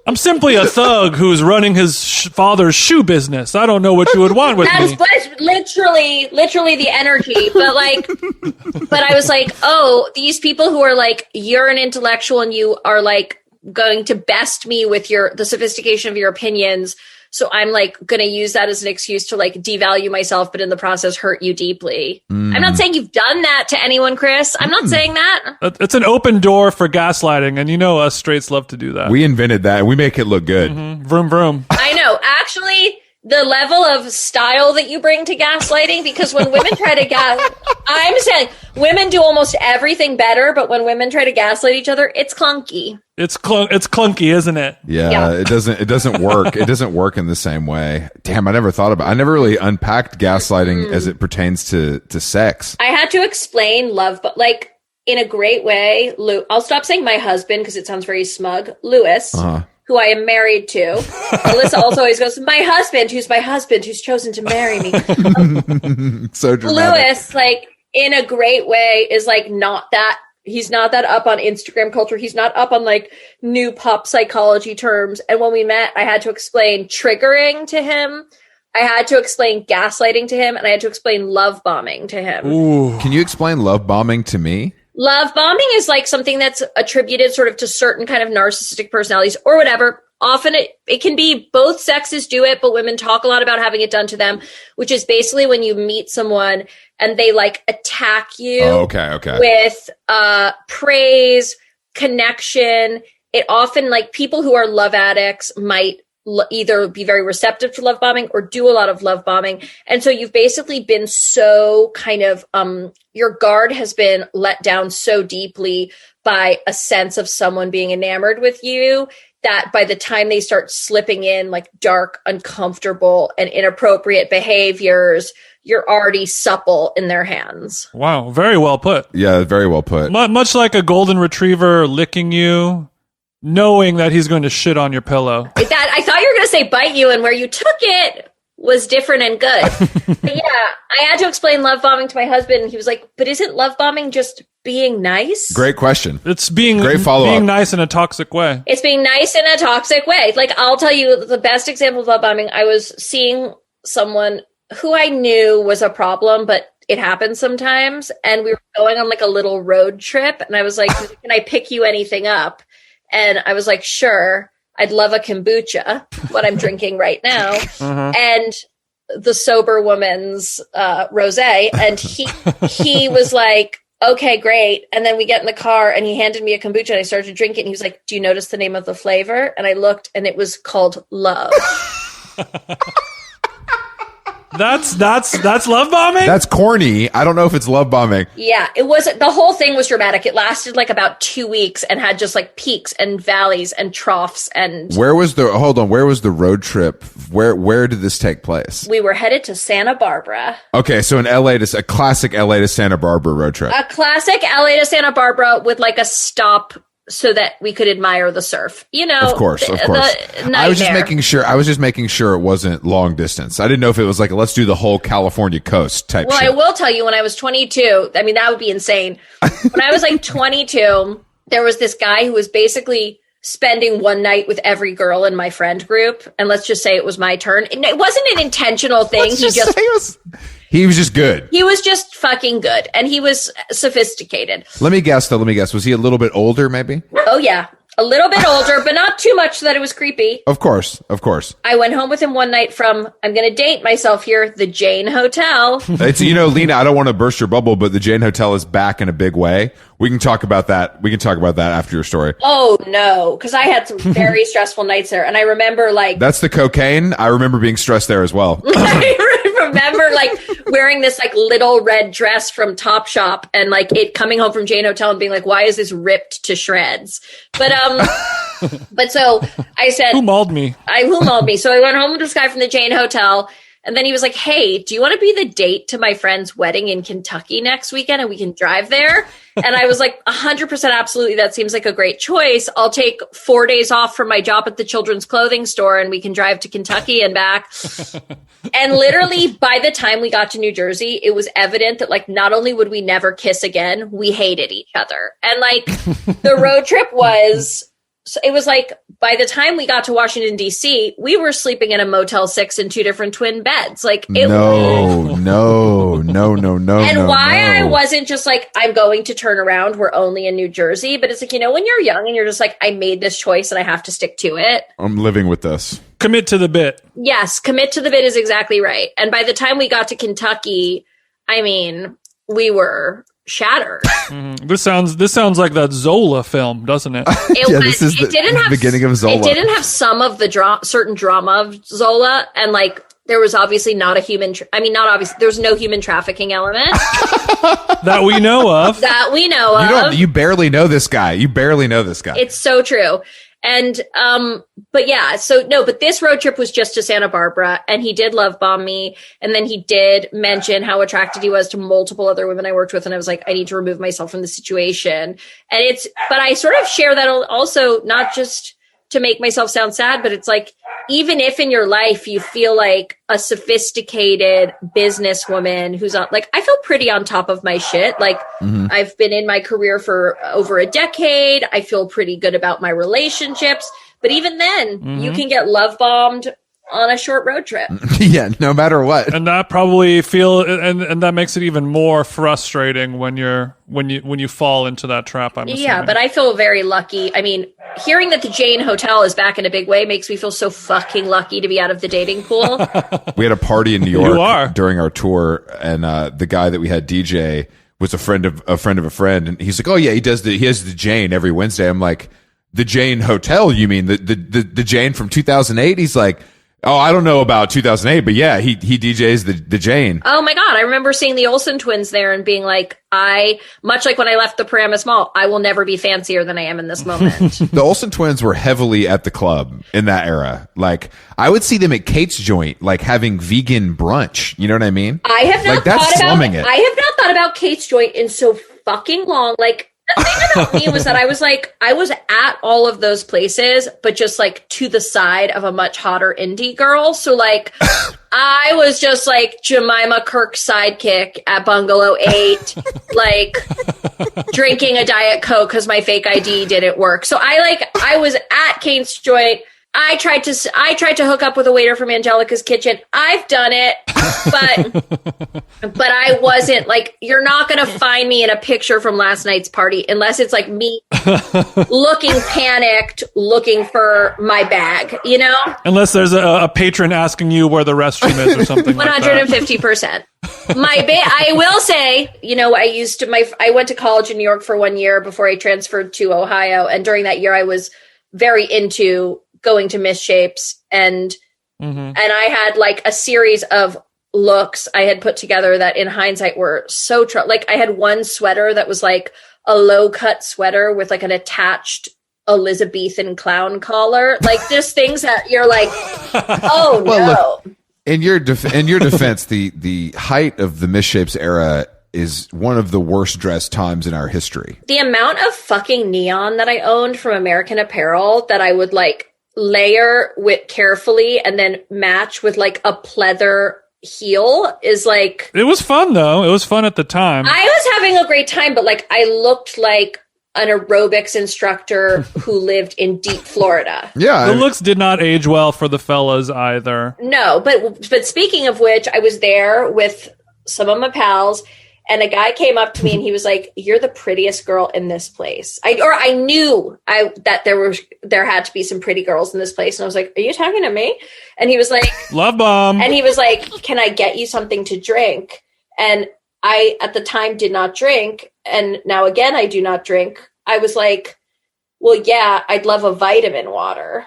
I'm simply a thug who's running his father's shoe business. I don't know what you would want with me. that's literally the energy. But I was like, oh, these people who are like, you're an intellectual and you are like going to best me with the sophistication of your opinions. So I'm like going to use that as an excuse to like devalue myself, but in the process hurt you deeply. I'm not saying you've done that to anyone, Chris. I'm not saying that. It's an open door for gaslighting, and you know us straights love to do that. We invented that and we make it look good. Vroom, vroom. I know. Actually, the level of style that you bring to gaslighting, because when women try to I'm saying women do almost everything better, but when women try to gaslight each other, it's clunky. It's clunky, isn't it? Yeah. It doesn't work. It doesn't work in the same way. Damn, I never really unpacked gaslighting as it pertains to sex. I had to explain love, but like in a great way. I'll stop saying my husband because it sounds very smug. Lewis. Who I am married to. Alyssa also always goes, my husband who's chosen to marry me. So dramatic. Lewis, like, in a great way, is like he's not that up on Instagram culture. He's not up on like new pop psychology terms. And when we met, I had to explain triggering to him. I had to explain gaslighting to him, and I had to explain love bombing to him. Ooh. Can you explain love bombing to me? Love bombing is like something that's attributed sort of to certain kind of narcissistic personalities or whatever. Often it can be both sexes do it, but women talk a lot about having it done to them, which is basically when you meet someone and they like attack you with praise, connection. It often, like, people who are love addicts might either be very receptive to love bombing or do a lot of love bombing. And so you've basically been so kind of, your guard has been let down so deeply by a sense of someone being enamored with you that by the time they start slipping in like dark, uncomfortable and inappropriate behaviors, you're already supple in their hands. Wow. Very well put. Yeah, very well put. Much like a golden retriever licking you, knowing that he's going to shit on your pillow. I thought you were going to say bite you, and where you took it was different and good. But yeah, I had to explain love bombing to my husband, and he was like, but isn't love bombing just being nice? Great question. It's being nice in a toxic way. It's being nice in a toxic way. Like, I'll tell you the best example of love bombing. I was seeing someone who I knew was a problem, but it happens sometimes. And we were going on like a little road trip, and I was like, can I pick you anything up? And I was like, sure, I'd love a kombucha, what I'm drinking right now. And the sober woman's rosé. And he was like, okay, great. And then we get in the car and he handed me a kombucha and I started to drink it. And he was like, do you notice the name of the flavor? And I looked and it was called Love. That's love bombing? That's corny. I don't know if it's love bombing. Yeah, it was. The whole thing was dramatic. It lasted like about 2 weeks and had just like peaks and valleys and troughs. And where was the road trip? Where did this take place? We were headed to Santa Barbara. Okay, so in LA, a classic LA to Santa Barbara road trip. A classic LA to Santa Barbara with like a stop so that we could admire the surf. You know, of course. I was just making sure it wasn't long distance. I didn't know if it was like, let's do the whole California coast type shit. I will tell you, when I was 22, I mean, that would be insane. When I was like 22, there was this guy who was basically spending one night with every girl in my friend group. And let's just say it was my turn. It wasn't an intentional thing. He was just good. He was just fucking good. And he was sophisticated. Let me guess. Was he a little bit older, maybe? Oh, yeah. A little bit older, but not too much so that it was creepy. Of course. I went home with him one night from, I'm going to date myself here, the Jane Hotel. It's, Lena, I don't want to burst your bubble, but the Jane Hotel is back in a big way. We can talk about that. After your story. Oh, no, because I had some very stressful nights there. And I remember That's the cocaine. I remember being stressed there as well. I remember wearing this little red dress from Topshop and it coming home from Jane Hotel and being like, why is this ripped to shreds? But so I said, who mauled me? Who mauled me? So I went home with this guy from the Jane Hotel And then he was like, hey, do you want to be the date to my friend's wedding in Kentucky next weekend and we can drive there? And I was like, 100% absolutely. That seems like a great choice. I'll take 4 days off from my job at the children's clothing store and we can drive to Kentucky and back. And literally by the time we got to New Jersey, it was evident that like, not only would we never kiss again, we hated each other. And like the road trip was, so it was like, by the time we got to Washington, D.C., we were sleeping in a Motel 6 in 2 different twin beds. Like, it no. And I wasn't just like, I'm going to turn around. We're only in New Jersey. But it's like, when you're young and you're just like, I made this choice and I have to stick to it. I'm living with this. Commit to the bit. Yes, commit to the bit is exactly right. And by the time we got to Kentucky, I mean, we were shattered. This sounds like that Zola film, doesn't it? This is the beginning of Zola. It didn't have some of the certain drama of Zola, and like there was obviously not a human. There's no human trafficking element that we know of. You barely know this guy. It's so true. And, but this road trip was just to Santa Barbara, and he did love bomb me. And then he did mention how attracted he was to multiple other women I worked with. And I was like, I need to remove myself from the situation. But I sort of share that also, not just to make myself sound sad, but it's like, even if in your life you feel like a sophisticated businesswoman who's on, like, I feel pretty on top of my shit. Like, I've been in my career for over a decade. I feel pretty good about my relationships. But even then, you can get love bombed on a short road trip. Yeah, no matter what. And that probably and that makes it even more frustrating when you fall into that trap. I'm assuming. Yeah, but I feel very lucky. I mean, hearing that the Jane Hotel is back in a big way makes me feel so fucking lucky to be out of the dating pool. We had a party in New York during our tour, and the guy that we had DJ was a friend of a friend, and he's like, "Oh yeah, he has the Jane every Wednesday." I'm like, "The Jane Hotel? You mean the Jane from 2008?" He's like, "Oh, I don't know about 2008, but yeah, he DJs the Jane." Oh my God. I remember seeing the Olsen Twins there and being like, much like when I left the Paramus Mall, I will never be fancier than I am in this moment. The Olsen Twins were heavily at the club in that era. Like, I would see them at Kate's joint, like having vegan brunch. You know what I mean? I have not thought about Kate's joint in so fucking long. Like, the thing about me was that I was at all of those places, but just like to the side of a much hotter indie girl. So like, I was just like Jemima Kirk's sidekick at Bungalow 8, like drinking a Diet Coke because my fake ID didn't work. So I was at Kate's joint. I tried to hook up with a waiter from Angelica's Kitchen. I've done it, but I wasn't like, you're not going to find me in a picture from last night's party unless it's like me looking panicked, looking for my bag, Unless there's a patron asking you where the restroom is or something 150%. I will say, I went to college in New York for 1 year before I transferred to Ohio. And during that year, I was very into going to misshapes, and I had like a series of looks I had put together that in hindsight were so like I had one sweater that was like a low cut sweater with like an attached Elizabethan clown collar, like just things that you're like, oh no. Look, in your defense, the height of the misshapes era is one of the worst dressed times in our history. The amount of fucking neon that I owned from American Apparel that I would like layer with carefully and then match with like a pleather heel is like, it was fun though. It was fun at the time. I was having a great time, but like I looked like an aerobics instructor who lived in deep Florida. Yeah. The looks did not age well for the fellas either. No, but speaking of which, I was there with some of my pals, and a guy came up to me and he was like, "You're the prettiest girl in this place." I knew that there had to be some pretty girls in this place. And I was like, "Are you talking to me?" And he was like, "Love bomb." And he was like, "Can I get you something to drink?" And I, at the time, did not drink. And now again, I do not drink. I was like, "Well, yeah, I'd love a vitamin water."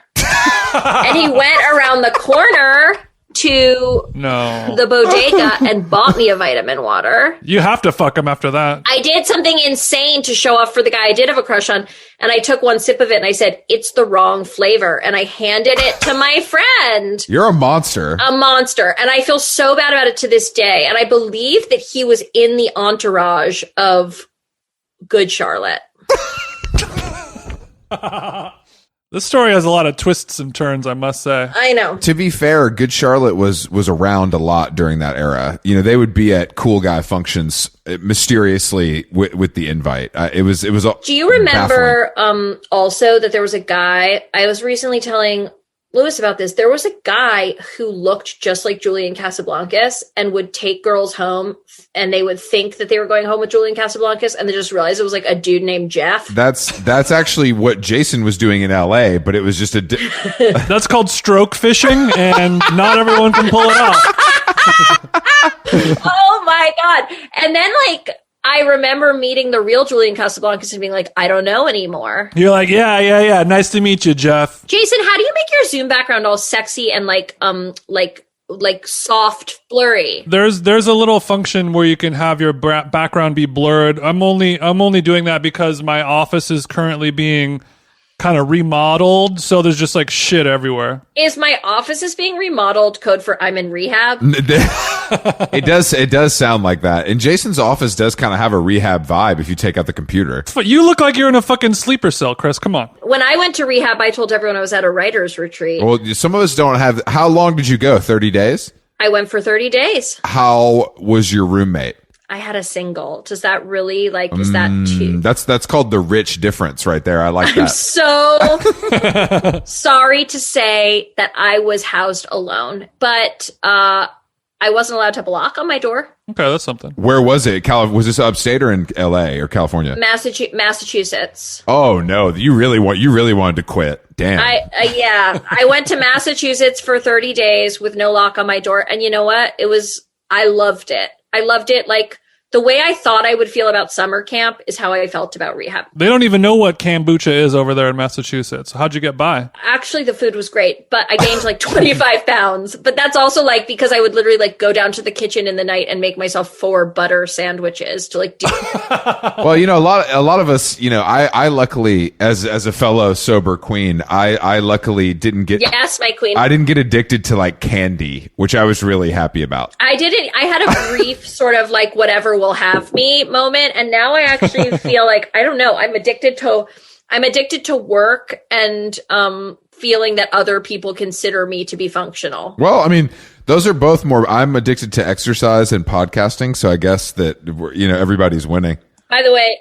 And he went around the corner to the bodega and bought me a vitamin water. You have to fuck him after that. I did something insane to show off for the guy I did have a crush on, and I took one sip of it and I said, it's the wrong flavor, and I handed it to my friend. You're a monster. A monster. And I feel so bad about it to this day. And I believe that he was in the entourage of Good Charlotte. This story has a lot of twists and turns, I must say. I know. To be fair, Good Charlotte was around a lot during that era. You know, they would be at cool guy functions mysteriously with the invite. It was. Do you remember also that there was a guy? I was recently telling Lewis about this. There was a guy who looked just like Julian Casablancas and would take girls home, and they would think that they were going home with Julian Casablancas, and they just realized it was like a dude named Jeff. That's actually what Jason was doing in LA, but it was just That's called stroke fishing, and not everyone can pull it off. Oh my God. And then I remember meeting the real Julian Casablancas and being like, I don't know anymore. You're like, yeah. Nice to meet you, Jeff. Jason, how do you make your Zoom background all sexy and like soft, blurry? There's a little function where you can have your background be blurred. I'm only doing that because my office is currently being kind of remodeled, so there's just like shit everywhere. Is my office is being remodeled code for I'm in rehab? It does sound like that. And Jason's office does kind of have a rehab vibe if you take out the computer. You look like you're in a fucking sleeper cell, Chris. Come on. When I went to rehab, I told everyone I was at a writer's retreat. Well, some of us don't have. How long did you go? 30 days? I went for 30 days. How was your roommate? I had a single. Does that really is that too? That's called the rich difference right there. I like that. I'm so sorry to say that I was housed alone, but I wasn't allowed to have a lock on my door. Okay, that's something. Where was it? Was this upstate or in LA or California? Massachusetts. Oh no, you really wanted to quit. Damn. I went to Massachusetts for 30 days with no lock on my door, and you know what? I loved it. I loved it. Like, the way I thought I would feel about summer camp is how I felt about rehab. They don't even know what kombucha is over there in Massachusetts. How'd you get by? Actually, the food was great, but I gained 25 pounds. But that's also because I would literally go down to the kitchen in the night and make myself 4 butter sandwiches to do. Well, a lot of us, I luckily, as a fellow sober queen, I luckily didn't get. Yes, my queen. I didn't get addicted to candy, which I was really happy about. I didn't. I had a brief sort of whatever will have me moment, and now I actually feel I don't know. I'm addicted to work and feeling that other people consider me to be functional. Well, I mean, those are both more. I'm addicted to exercise and podcasting, so I guess that everybody's winning. By the way,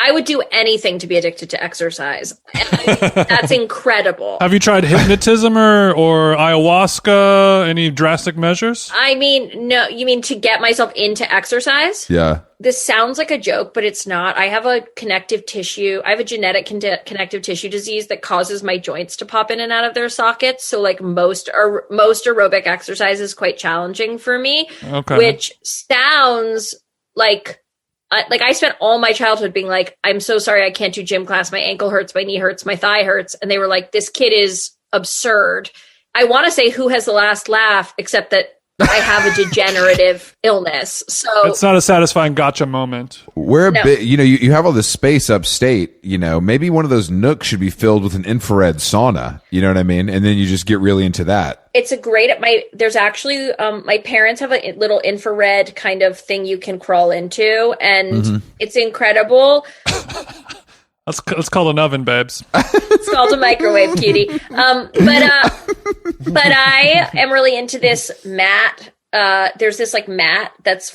I would do anything to be addicted to exercise. That's incredible. Have you tried hypnotism or ayahuasca? Any drastic measures? I mean, no. You mean to get myself into exercise? Yeah. This sounds like a joke, but it's not. I have a connective tissue. I have a genetic connective tissue disease that causes my joints to pop in and out of their sockets. So most aerobic exercise is quite challenging for me. Okay. Which sounds like I spent all my childhood being I'm so sorry I can't do gym class. My ankle hurts, my knee hurts, my thigh hurts. And they were like, this kid is absurd. I want to say who has the last laugh, except that I have a degenerative illness. So it's not a satisfying gotcha moment. We're a bit, you have all this space upstate, maybe one of those nooks should be filled with an infrared sauna. You know what I mean? And then you just get really into that. It's there's actually, my parents have a little infrared kind of thing you can crawl into, and it's incredible. It's called an oven, babes. It's called a microwave, cutie. But I am really into this mat. There's this mat that's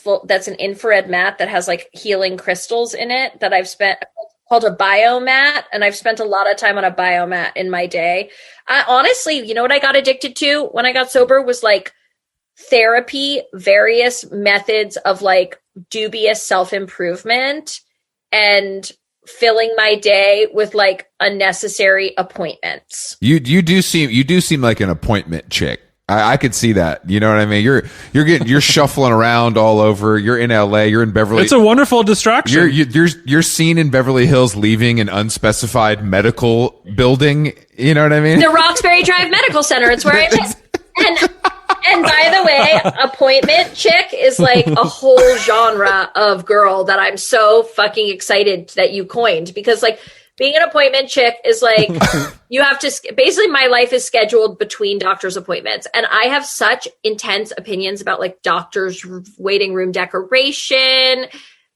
an infrared mat that has healing crystals in it that I've spent called a biomat, and I've spent a lot of time on a biomat in my day. Honestly, you know what I got addicted to when I got sober was therapy, various methods of dubious self-improvement, and filling my day with unnecessary appointments. You do seem like an appointment chick. I could see that. You know what I mean? You're shuffling around all over. You're in LA. You're in Beverly. It's a wonderful distraction. You're seen in Beverly Hills leaving an unspecified medical building. You know what I mean? The Roxbury Drive Medical Center. It's where I live. And And by the way, appointment chick is like a whole genre of girl that I'm so fucking excited that you coined, because like being an appointment chick is like, you have to, basically my life is scheduled between doctor's appointments. And I have such intense opinions about like doctor's waiting room decoration,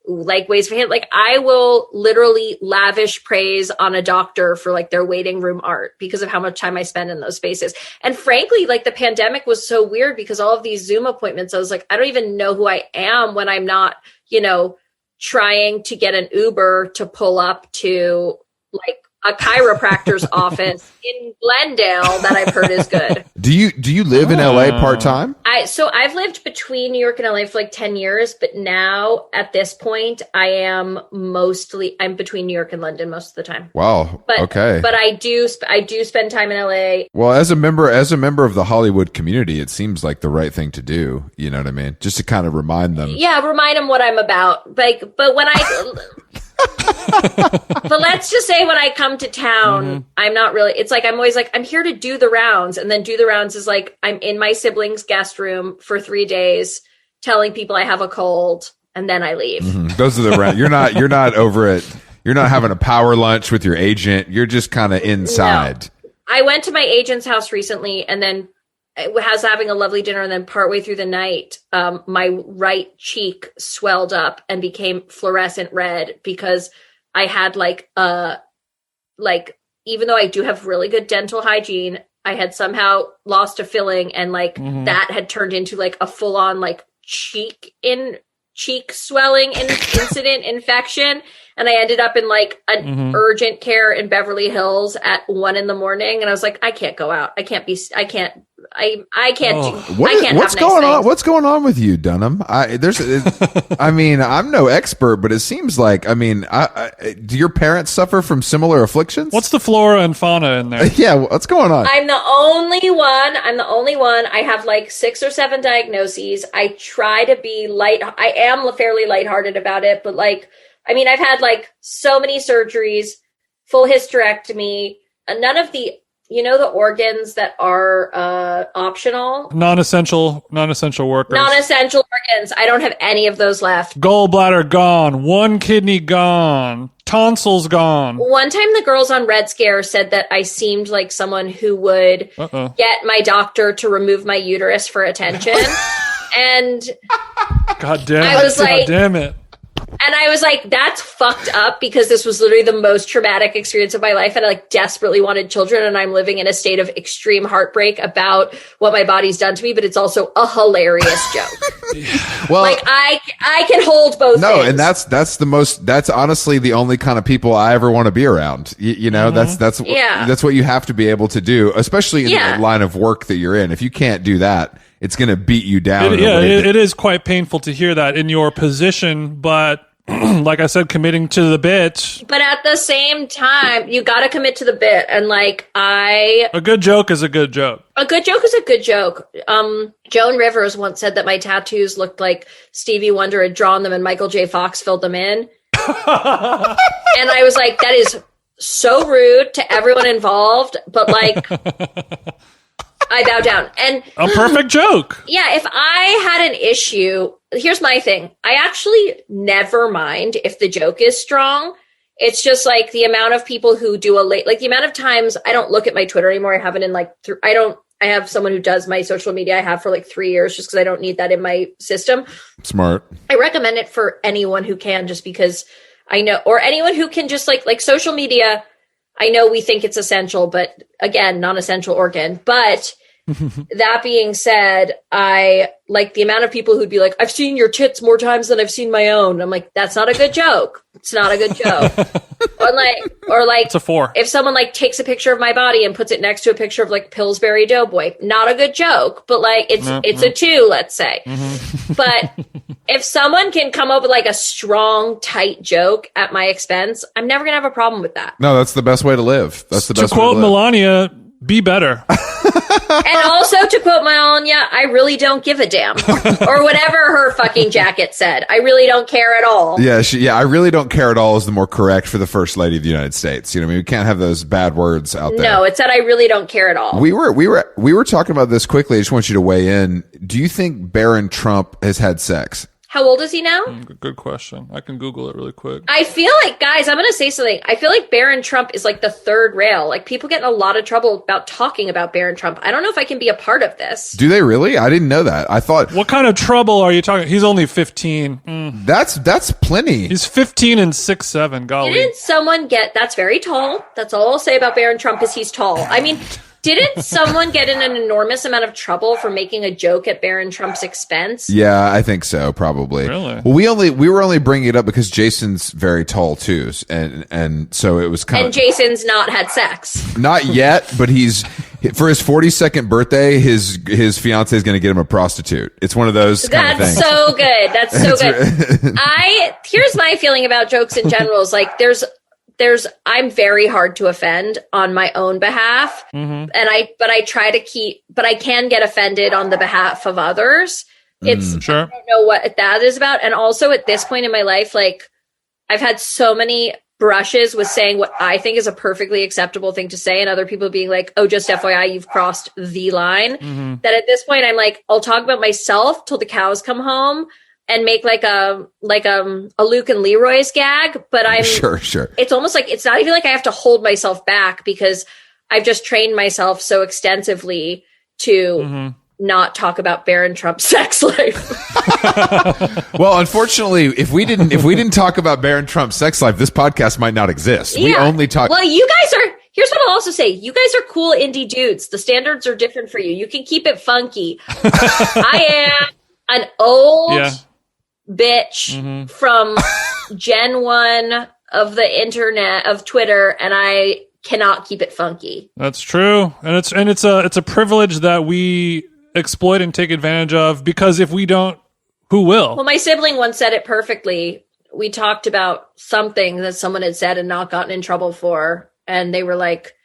like ways for him. Like I will literally lavish praise on a doctor for like their waiting room art because of how much time I spend in those spaces. And frankly, like the pandemic was so weird because all of these Zoom appointments, I was like, I don't even know who I am when I'm not, you know, trying to get an Uber to pull up to like a chiropractor's office in Glendale that I've heard is good. Do you live in LA part-time? So I've lived between New York and LA for like 10 years, but now at this point I'm between New York and London most of the time. Wow. Okay. But I do spend time in LA. Well, as a member of the Hollywood community, it seems like the right thing to do. You know what I mean? Just to kind of remind them. Yeah, remind them what I'm about. Like, but when I but let's just say when I come to town, I'm not really, it's like, I'm always like, I'm here to do the rounds. And then do the rounds is like, I'm in my siblings' guest room for 3 days, telling people I have a cold, and then I leave. Those are the rounds. You're not over it. You're not having a power lunch with your agent. You're just kind of inside. No. I went to my agent's house recently and then I was having a lovely dinner, and then partway through the night, my right cheek swelled up and became fluorescent red because I had even though I do have really good dental hygiene, I had somehow lost a filling, and that had turned into like a full on like cheek swelling incident infection. And I ended up in like an urgent care in Beverly Hills at 1 a.m. And I was like, I can't go out. What's going on? What's going on with you, Dunham? I mean, I'm no expert, but it seems like, do your parents suffer from similar afflictions? What's the flora and fauna in there? Yeah. What's going on? I'm the only one. I have like 6 or 7 diagnoses. I try to be I am fairly lighthearted about it, but I've had like so many surgeries, full hysterectomy, none of the, the organs that are optional. Non-essential workers. Non-essential organs. I don't have any of those left. Gallbladder gone. 1 kidney gone. Tonsils gone. One time the girls on Red Scare said that I seemed like someone who would get my doctor to remove my uterus for attention. And God damn it. And I was like, that's fucked up, because this was literally the most traumatic experience of my life. And I desperately wanted children. And I'm living in a state of extreme heartbreak about what my body's done to me. But it's also a hilarious joke. Well, I can hold both things. And that's honestly the only kind of people I ever want to be around. That's what you have to be able to do, especially in the line of work that you're in. If you can't do that, it's going to beat you down. It is quite painful to hear that in your position, but like I said, committing to the bit. But at the same time, you got to commit to the bit. And a good joke is a good joke. A good joke is a good joke. Joan Rivers once said that my tattoos looked like Stevie Wonder had drawn them and Michael J. Fox filled them in. And I was like, that is so rude to everyone involved, but I bow down. And a perfect joke. Yeah, if I had an issue, here's my thing. I actually never mind if the joke is strong. It's just the amount of people who do the amount of times I don't look at my Twitter anymore. I haven't in I have someone who does my social media. I have for 3 years just because I don't need that in my system. Smart. I recommend it for anyone who can, just because I know, or anyone who can just like social media. I know we think it's essential, but again, non-essential organ. But that being said, I like the amount of people who'd be like, I've seen your tits more times than I've seen my own. I'm like, that's not a good joke. It's not a good joke. or it's a 4. If someone takes a picture of my body and puts it next to a picture of Pillsbury Doughboy, not a good joke, but it's a 2, let's say. But if someone can come up with a strong, tight joke at my expense, I'm never going to have a problem with that. No, that's the best way to live. That's the best way to live. To quote Melania, be better. And also, to quote my Anya, I really don't give a damn. Or whatever her fucking jacket said. I really don't care at all. Yeah, I really don't care at all is the more correct for the First Lady of the United States. You know, I mean, we can't have those bad words out there. No, it said I really don't care at all. We were talking about this quickly. I just want you to weigh in. Do you think Barron Trump has had sex? How old is he now? Good question. I can Google it really quick. I feel like, guys, I'm going to say something. I feel like Barron Trump is like the third rail. Like, people get in a lot of trouble about talking about Barron Trump. I don't know if I can be a part of this. Do they really? I didn't know that. I thought... What kind of trouble are you talking? He's only 15. That's plenty. He's 15 and 6'7". Golly. Didn't someone get... That's very tall. That's all I'll say about Barron Trump is he's tall. I mean... Didn't someone get in an enormous amount of trouble for making a joke at Barron Trump's expense? Yeah, I think so, probably. Really? Well, we were only bringing it up because Jason's very tall too, and so it was kind of. And Jason's not had sex. Not yet, but he's for his 42nd birthday, his fiance is going to get him a prostitute. It's one of those kind of things. That's so good. That's so good. Here's my feeling about jokes in general is like I'm very hard to offend on my own behalf. Mm-hmm. But I can get offended on the behalf of others. Sure. I don't know what that is about. And also at this point in my life, like I've had so many brushes with saying what I think is a perfectly acceptable thing to say. And other people being like, oh, just FYI, you've crossed the line. Mm-hmm. That at this point, I'm like, I'll talk about myself till the cows come home. And make like a Luke and Leroy's gag, but I'm sure. It's almost like it's not even like I have to hold myself back because I've just trained myself so extensively to not talk about Barron Trump's sex life. Well, unfortunately, if we didn't talk about Barron Trump's sex life, this podcast might not exist. Yeah. We only talk. Well, you guys are. Here's what I'll also say: you guys are cool indie dudes. The standards are different for you. You can keep it funky. I am an old. Yeah. Bitch from Gen 1 of the internet of Twitter, and I cannot keep it funky. That's true, and it's a privilege that we exploit and take advantage of because if we don't, who will? Well, my sibling once said it perfectly. We talked about something that someone had said and not gotten in trouble for, and they were like,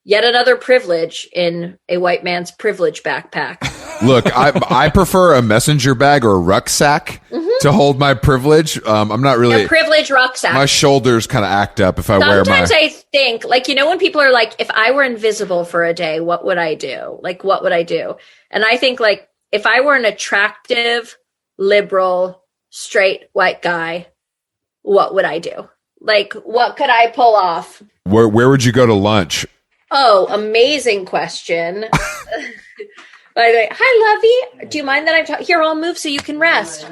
"Yet another privilege in a white man's privilege backpack." Look, I prefer a messenger bag or a rucksack to hold my privilege. I'm not really a privilege rucksack. My shoulders kind of act up if I wear my. Sometimes I think, like, you know, when people are like, if I were invisible for a day, what would I do? Like, what would I do? And I think, like, if I were an attractive, liberal, straight white guy, what would I do? Like, what could I pull off? Where would you go to lunch? Oh, amazing question. By the way, hi, Lovey. Do you mind that I'm talking? Here, I'll move so you can rest.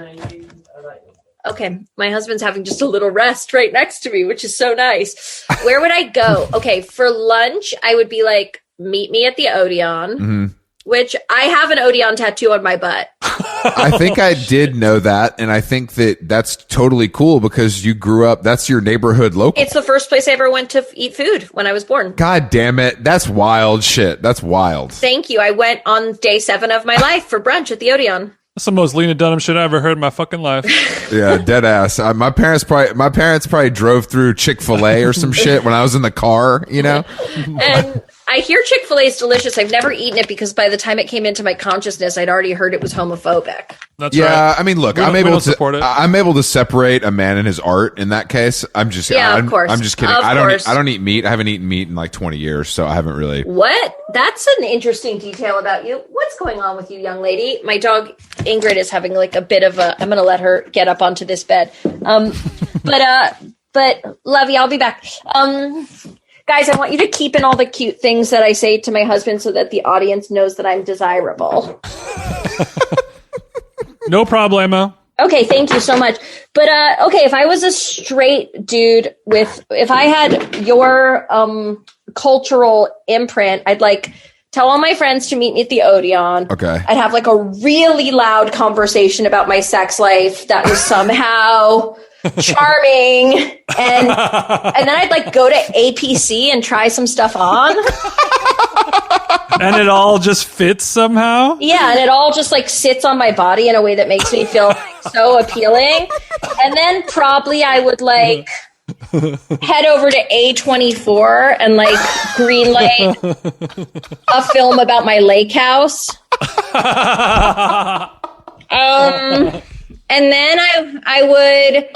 Okay, my husband's having just a little rest right next to me, which is so nice. Where would I go? Okay, for lunch, I would be like, meet me at the Odeon, which I have an Odeon tattoo on my butt. I think I did know that, and I think that's totally cool because you grew up, that's your neighborhood local. It's the first place I ever went to eat food when I was born. God damn it. That's wild shit. That's wild. Thank you. I went on day 7 of my life for brunch at the Odeon. That's the most Lena Dunham shit I ever heard in my fucking life. Yeah, dead ass. My parents probably drove through Chick-fil-A or some shit when I was in the car, you know? And I hear Chick-fil-A is delicious. I've never eaten it because by the time it came into my consciousness, I'd already heard it was homophobic. That's right. Yeah, I mean, look, I'm able to separate a man and his art in that case. I'm just kidding. I don't eat meat. I haven't eaten meat in like 20 years, so I haven't really. What? That's an interesting detail about you. What's going on with you, young lady? My dog Ingrid is having like a bit of a. I'm going to let her get up onto this bed. But Lovey, I'll be back. Guys, I want you to keep in all the cute things that I say to my husband so that the audience knows that I'm desirable. No problemo. Okay, thank you so much. But okay, if I was a straight dude if I had your cultural imprint, I'd like tell all my friends to meet me at the Odeon. Okay. I'd have like a really loud conversation about my sex life that was somehow charming, and then I'd like go to APC and try some stuff on. And it all just fits somehow? Yeah, and it all just like sits on my body in a way that makes me feel so appealing. And then probably I would like head over to A24 and like greenlight a film about my lake house. And then I would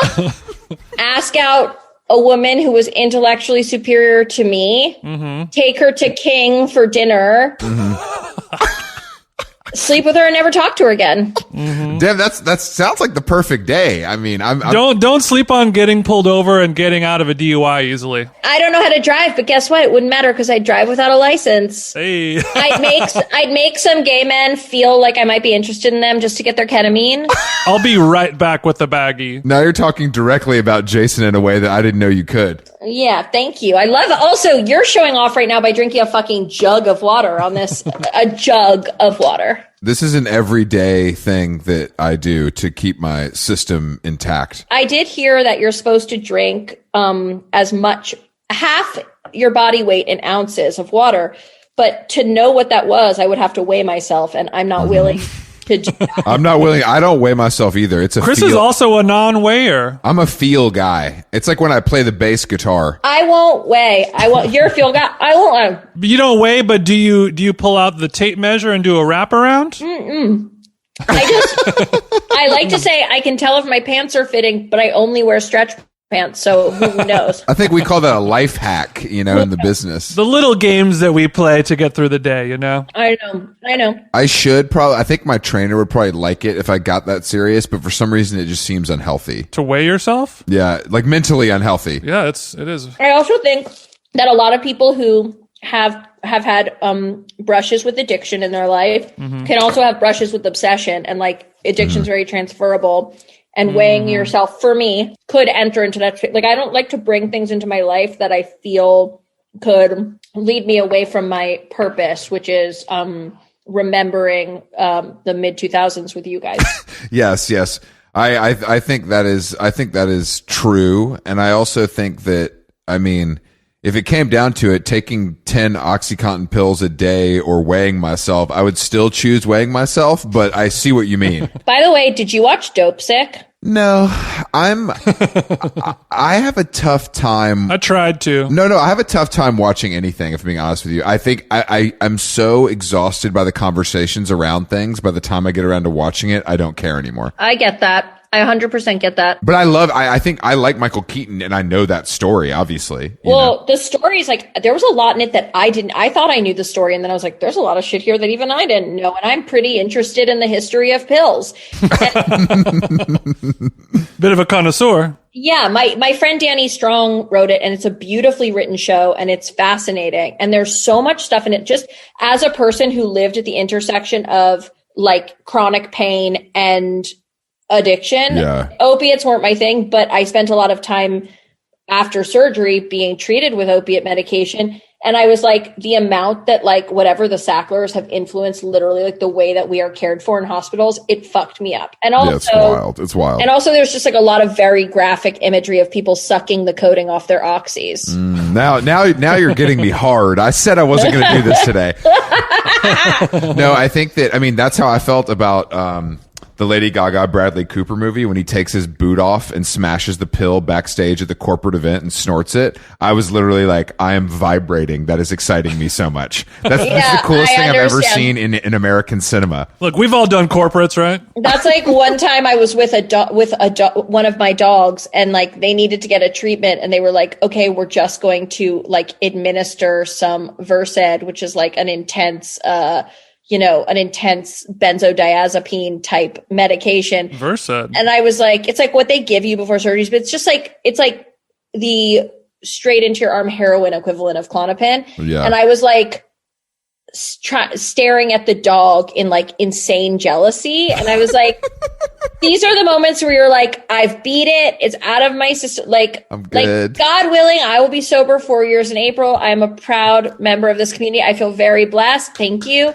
ask out a woman who was intellectually superior to me, take her to King for dinner, sleep with her, and never talk to her again. Damn, that sounds like the perfect day. I mean, I'm Don't sleep on getting pulled over and getting out of a DUI easily. I don't know how to drive, but guess what? It wouldn't matter because I drive without a license. Hey. I'd make some gay men feel like I might be interested in them just to get their ketamine. I'll be right back with the baggie. Now you're talking directly about Jason in a way that I didn't know you could. Yeah, thank you. I love it. Also, you're showing off right now by drinking a fucking jug of water on this, a jug of water. This is an everyday thing that I do to keep my system intact. I did hear that you're supposed to drink as much, half your body weight in ounces of water. But to know what that was, I would have to weigh myself, and I'm not willing to do that. I'm not willing. I don't weigh myself either. It's a Chris feel. is also a non-weigher. I'm a feel guy. It's like when I play the bass guitar. I won't weigh. You're a field guy. I won't. You don't weigh, but do you pull out the tape measure and do a wraparound? I like to say I can tell if my pants are fitting, but I only wear stretch pants, so who knows? I think we call that a life hack, in the business. The little games that we play to get through the day, you know? I know. I think my trainer would probably like it if I got that serious, but for some reason it just seems unhealthy. To weigh yourself? Yeah, like mentally unhealthy. Yeah, it is. I also think that a lot of people who have had brushes with addiction in their life can also have brushes with obsession, and like addiction's very transferable. And weighing yourself, for me, could enter into that. Like, I don't like to bring things into my life that I feel could lead me away from my purpose, which is remembering the mid 2000s with you guys. Yes. I think that is true, and I also think that, I mean, if it came down to it, taking 10 OxyContin pills a day or weighing myself, I would still choose weighing myself, but I see what you mean. By the way, did you watch Dope Sick? No, I have a tough time. I tried to. No, I have a tough time watching anything, if I'm being honest with you. I think I'm so exhausted by the conversations around things. By the time I get around to watching it, I don't care anymore. I get that. I 100% get that. But I think I like Michael Keaton, and I know that story, obviously. The story is like, there was a lot in it that I thought I knew the story, and then I was like, there's a lot of shit here that even I didn't know, and I'm pretty interested in the history of pills. Bit of a connoisseur. Yeah, my friend Danny Strong wrote it, and it's a beautifully written show, and it's fascinating. And there's so much stuff in it. Just as a person who lived at the intersection of like chronic pain and addiction, opiates weren't my thing, but I spent a lot of time after surgery being treated with opiate medication. And I was like, the amount that like whatever the Sacklers have influenced literally like the way that we are cared for in hospitals, it fucked me up. And also, it's wild. And also there's just like a lot of very graphic imagery of people sucking the coating off their oxys. Now you're getting me hard. I said I wasn't going to do this today. No, I think that, I mean, that's how I felt about, the Lady Gaga Bradley Cooper movie when he takes his boot off and smashes the pill backstage at the corporate event and snorts it. I was literally like, I am vibrating. That is exciting me so much. That's the coolest thing I've ever seen in American cinema. Look, we've all done corporates, right? That's like one time I was with one of my dogs, and like they needed to get a treatment, and they were like, okay, we're just going to like administer some Versed, which is like an intense benzodiazepine type medication. Versed. And I was like, it's like what they give you before surgeries, but it's just like, it's like the straight into your arm heroin equivalent of Klonopin. Yeah. And I was like staring at the dog in like insane jealousy. And I was like, these are the moments where you're like, I've beat it. It's out of my system. Like, I'm good. Like God willing, I will be sober 4 years in April. I'm a proud member of this community. I feel very blessed. Thank you.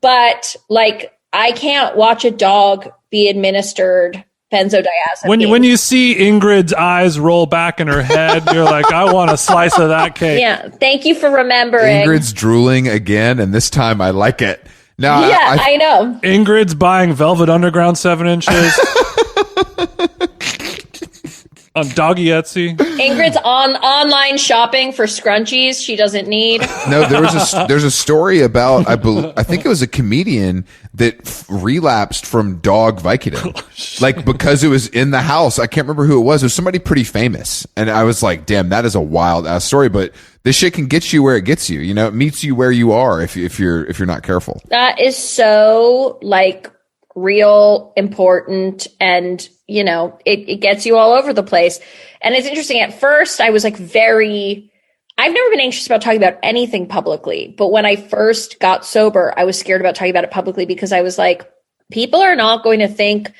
But like, I can't watch a dog be administered benzodiazepine. When you see Ingrid's eyes roll back in her head, you're like, I want a slice of that cake. Yeah. Thank you for remembering. Ingrid's drooling again, and this time I like it. Now, yeah, I know. Ingrid's buying Velvet Underground 7 inches. On doggy Etsy. Ingrid's on online shopping for scrunchies she doesn't need. No, there's a story about I think it was a comedian that relapsed from dog Vicodin, like because it was in the house. I can't remember who it was. It was somebody pretty famous, and I was like, "Damn, that is a wild ass story." But this shit can get you where it gets you. You know, it meets you where you are if you're not careful. That is so like real, important, and you know, it gets you all over the place. And it's interesting. At first, I was like I've never been anxious about talking about anything publicly. But when I first got sober, I was scared about talking about it publicly because I was like, people are not going to think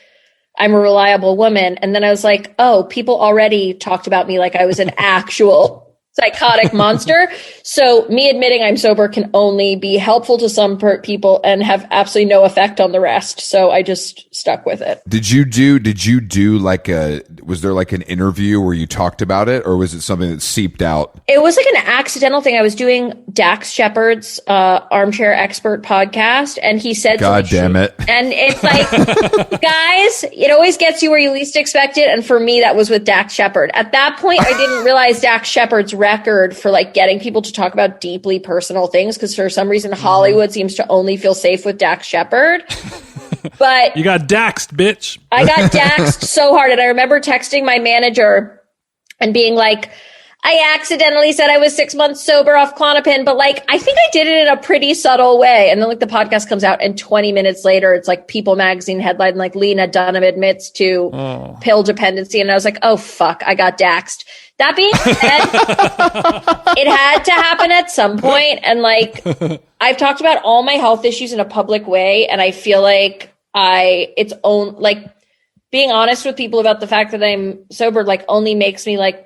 I'm a reliable woman. And then I was like, oh, people already talked about me like I was an actual psychotic monster. So me admitting I'm sober can only be helpful to some people and have absolutely no effect on the rest. So I just stuck with it. Did you do like was there like an interview where you talked about it, or was it something that seeped out? It was like an accidental thing. I was doing Dax Shepard's Armchair Expert podcast, and he said, God damn it. And it's like, guys, it always gets you where you least expect it. And for me, that was with Dax Shepard. At that point, I didn't realize Dax Shepard's record for like getting people to talk about deeply personal things, because for some reason Hollywood seems to only feel safe with Dax Shepard. But you got daxed, bitch. I got daxed so hard. And I remember texting my manager and being like, I accidentally said I was 6 months sober off Klonopin, but like, I think I did it in a pretty subtle way. And then like the podcast comes out and 20 minutes later, it's like People magazine headline, like Lena Dunham admits to pill dependency. And I was like, oh fuck, I got daxed. That being said, it had to happen at some point. And like, I've talked about all my health issues in a public way. And I feel like being honest with people about the fact that I'm sober, like only makes me like,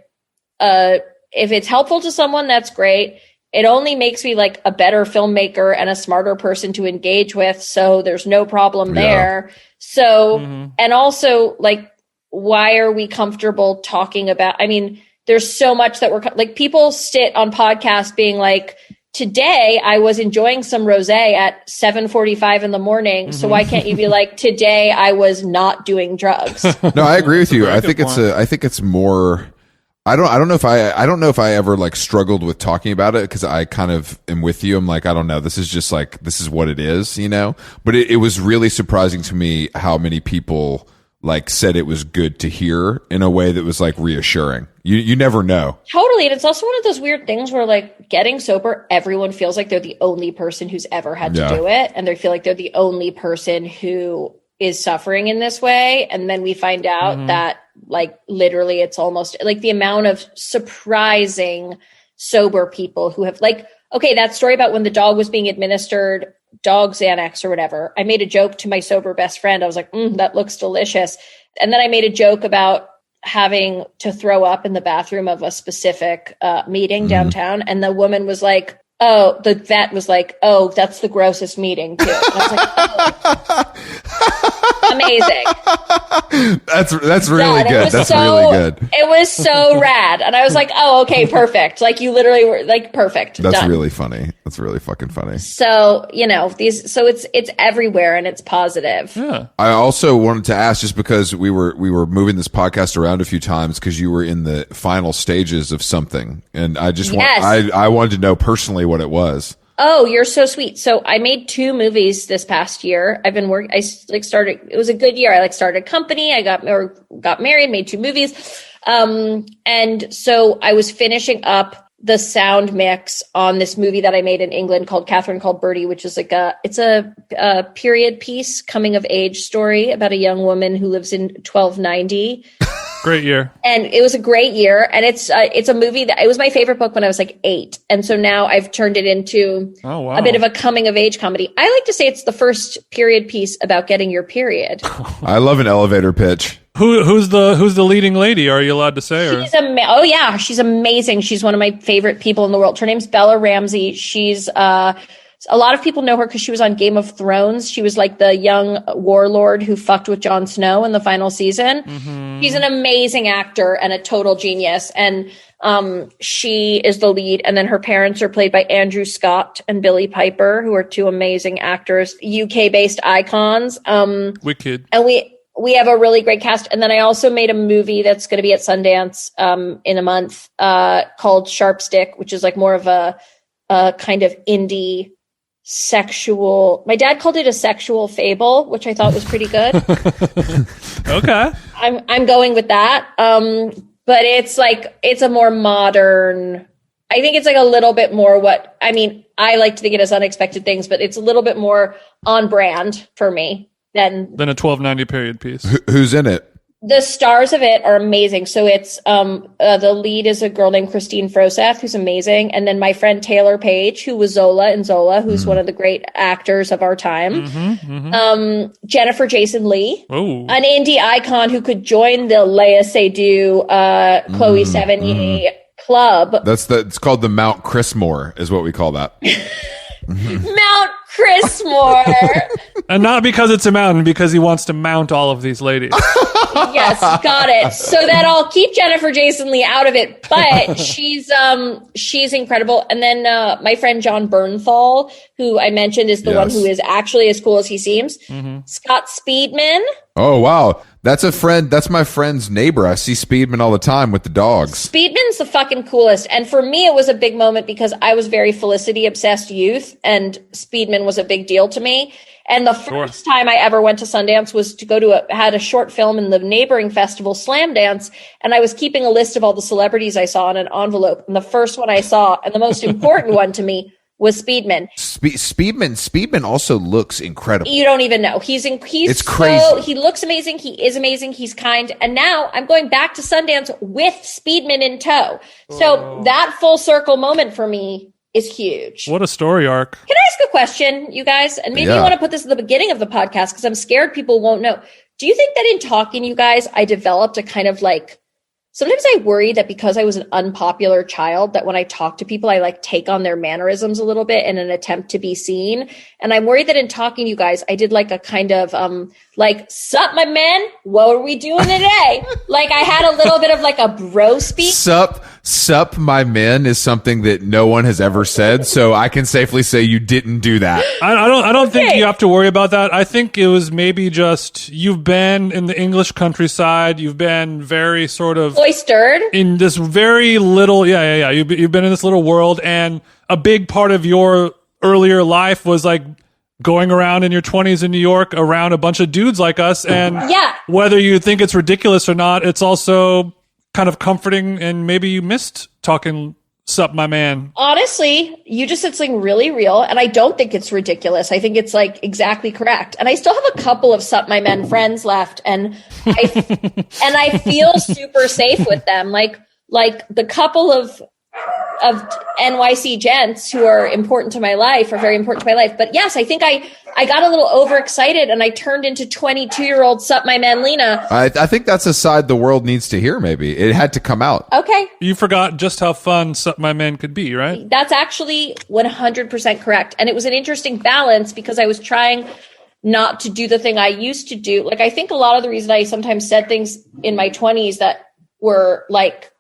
if it's helpful to someone, that's great. It only makes me like a better filmmaker and a smarter person to engage with. So there's no problem there. So, and also like, why are we comfortable talking about, I mean, there's so much that we're like, people sit on podcasts being like, today I was enjoying some rosé at 7:45 in the morning. So why can't you be like, today I was not doing drugs? No, I agree with you. I think it's more, I don't know if I ever like struggled with talking about it, because I kind of am with you. I'm like, I don't know. This is just like, this is what it is, you know? But it was really surprising to me how many people like said it was good to hear in a way that was like reassuring. You never know. Totally. And it's also one of those weird things where like getting sober, everyone feels like they're the only person who's ever had to do it. And they feel like they're the only person who is suffering in this way. And then we find out that like literally it's almost like the amount of surprising sober people who have like, okay, that story about when the dog was being administered dog Xanax or whatever. I made a joke to my sober best friend. I was like, that looks delicious. And then I made a joke about having to throw up in the bathroom of a specific meeting downtown. And the woman was like, oh, the vet was like, oh, that's the grossest meeting too. And I was like, oh, amazing. That's really good. That's really good. It was so rad. And I was like, oh, okay, perfect. Like you literally were like, perfect. That's done. really funny. That's really fucking funny. So, you know, it's everywhere and it's positive. Yeah. I also wanted to ask, just because we were moving this podcast around a few times because you were in the final stages of something. And I just I wanted to know personally what it was. Oh, you're so sweet. So I made 2 movies this past year. I've been working. It was a good year. I started a company. I got married, made 2 movies. And so I was finishing up the sound mix on this movie that I made in England called Catherine Called Birdie, which is like it's a period piece, coming of age story about a young woman who lives in 1290. Great year. And it was a great year. And it's a movie that it was my favorite book when I was like 8. And so now I've turned it into a bit of a coming of age comedy. I like to say it's the first period piece about getting your period. I love an elevator pitch. Who's the leading lady? Are you allowed to say? Or? She's amazing. She's one of my favorite people in the world. Her name's Bella Ramsey. She's a lot of people know her because she was on Game of Thrones. She was like the young warlord who fucked with Jon Snow in the final season. She's an amazing actor and a total genius. And she is the lead. And then her parents are played by Andrew Scott and Billie Piper, who are 2 amazing actors, UK-based icons. Wicked. And we have a really great cast. And then I also made a movie that's going to be at Sundance in a month called Sharp Stick, which is like more of a kind of indie sexual. My dad called it a sexual fable, which I thought was pretty good. Okay. I'm going with that. But it's a more modern, I think it's like a little bit more I like to think it as unexpected things, but it's a little bit more on brand for me than a 1290 period piece. Who's in it? The stars of it are amazing. So it's the lead is a girl named Christine Froseth, who's amazing, and then my friend Taylor Page, who was Zola in Zola, who's one of the great actors of our time. Jennifer Jason Leigh, an indie icon who could join the Léa Seydoux, Chloe Sevigny club. It's called the Mount Chrismore, is what we call that. Mount Chrismore. And not because it's a mountain, because he wants to mount all of these ladies. Yes, got it. So that I'll keep Jennifer Jason Leigh out of it, but she's incredible. And then my friend John Bernthal, who I mentioned is the one who is actually as cool as he seems. Scott Speedman. Oh wow, that's my friend's neighbor. I see Speedman all the time with the dogs. Speedman's the fucking coolest. And for me, it was a big moment because I was very Felicity obsessed youth, and Speedman was a big deal to me. And the first time I ever went to Sundance was to go to had a short film in the neighboring festival, Slam Dance. And I was keeping a list of all the celebrities I saw in an envelope. And the first one I saw, and the most important one to me, was Speedman. Speedman also looks incredible. You don't even know. He's it's crazy. He looks amazing. He is amazing. He's kind. And now I'm going back to Sundance with Speedman in tow. So that full circle moment for me is huge. What a story arc. Can I ask a question, you guys? And maybe you want to put this at the beginning of the podcast because I'm scared people won't know. Do you think that in talking, you guys, I developed a kind of like, sometimes I worry that because I was an unpopular child, that when I talk to people, I like take on their mannerisms a little bit in an attempt to be seen. And I'm worried that in talking to you guys, I did like a kind of like, sup, my man? What are we doing today? Like I had a little bit of like a bro speak. Sup, my men is something that no one has ever said. So I can safely say you didn't do that. I don't think you have to worry about that. I think it was maybe just you've been in the English countryside. You've been very sort of cloistered in this very little. Yeah. You've been in this little world, and a big part of your earlier life was like going around in your 20s in New York around a bunch of dudes like us. And whether you think it's ridiculous or not, it's also kind of comforting, and maybe you missed talking sup, my man. Honestly, you just said something really real, and I don't think it's ridiculous. I think it's like exactly correct. And I still have a couple of sup, my men friends left, and I feel super safe with them. Like the couple of NYC gents who are important to my life are very important to my life. But yes, I think I got a little overexcited and I turned into 22-year-old sup my man Lena. I think that's a side the world needs to hear. Maybe it had to come out. Okay. You forgot just how fun sup my man could be, right? That's actually 100% correct. And it was an interesting balance because I was trying not to do the thing I used to do. Like, I think a lot of the reason I sometimes said things in my 20s that were like,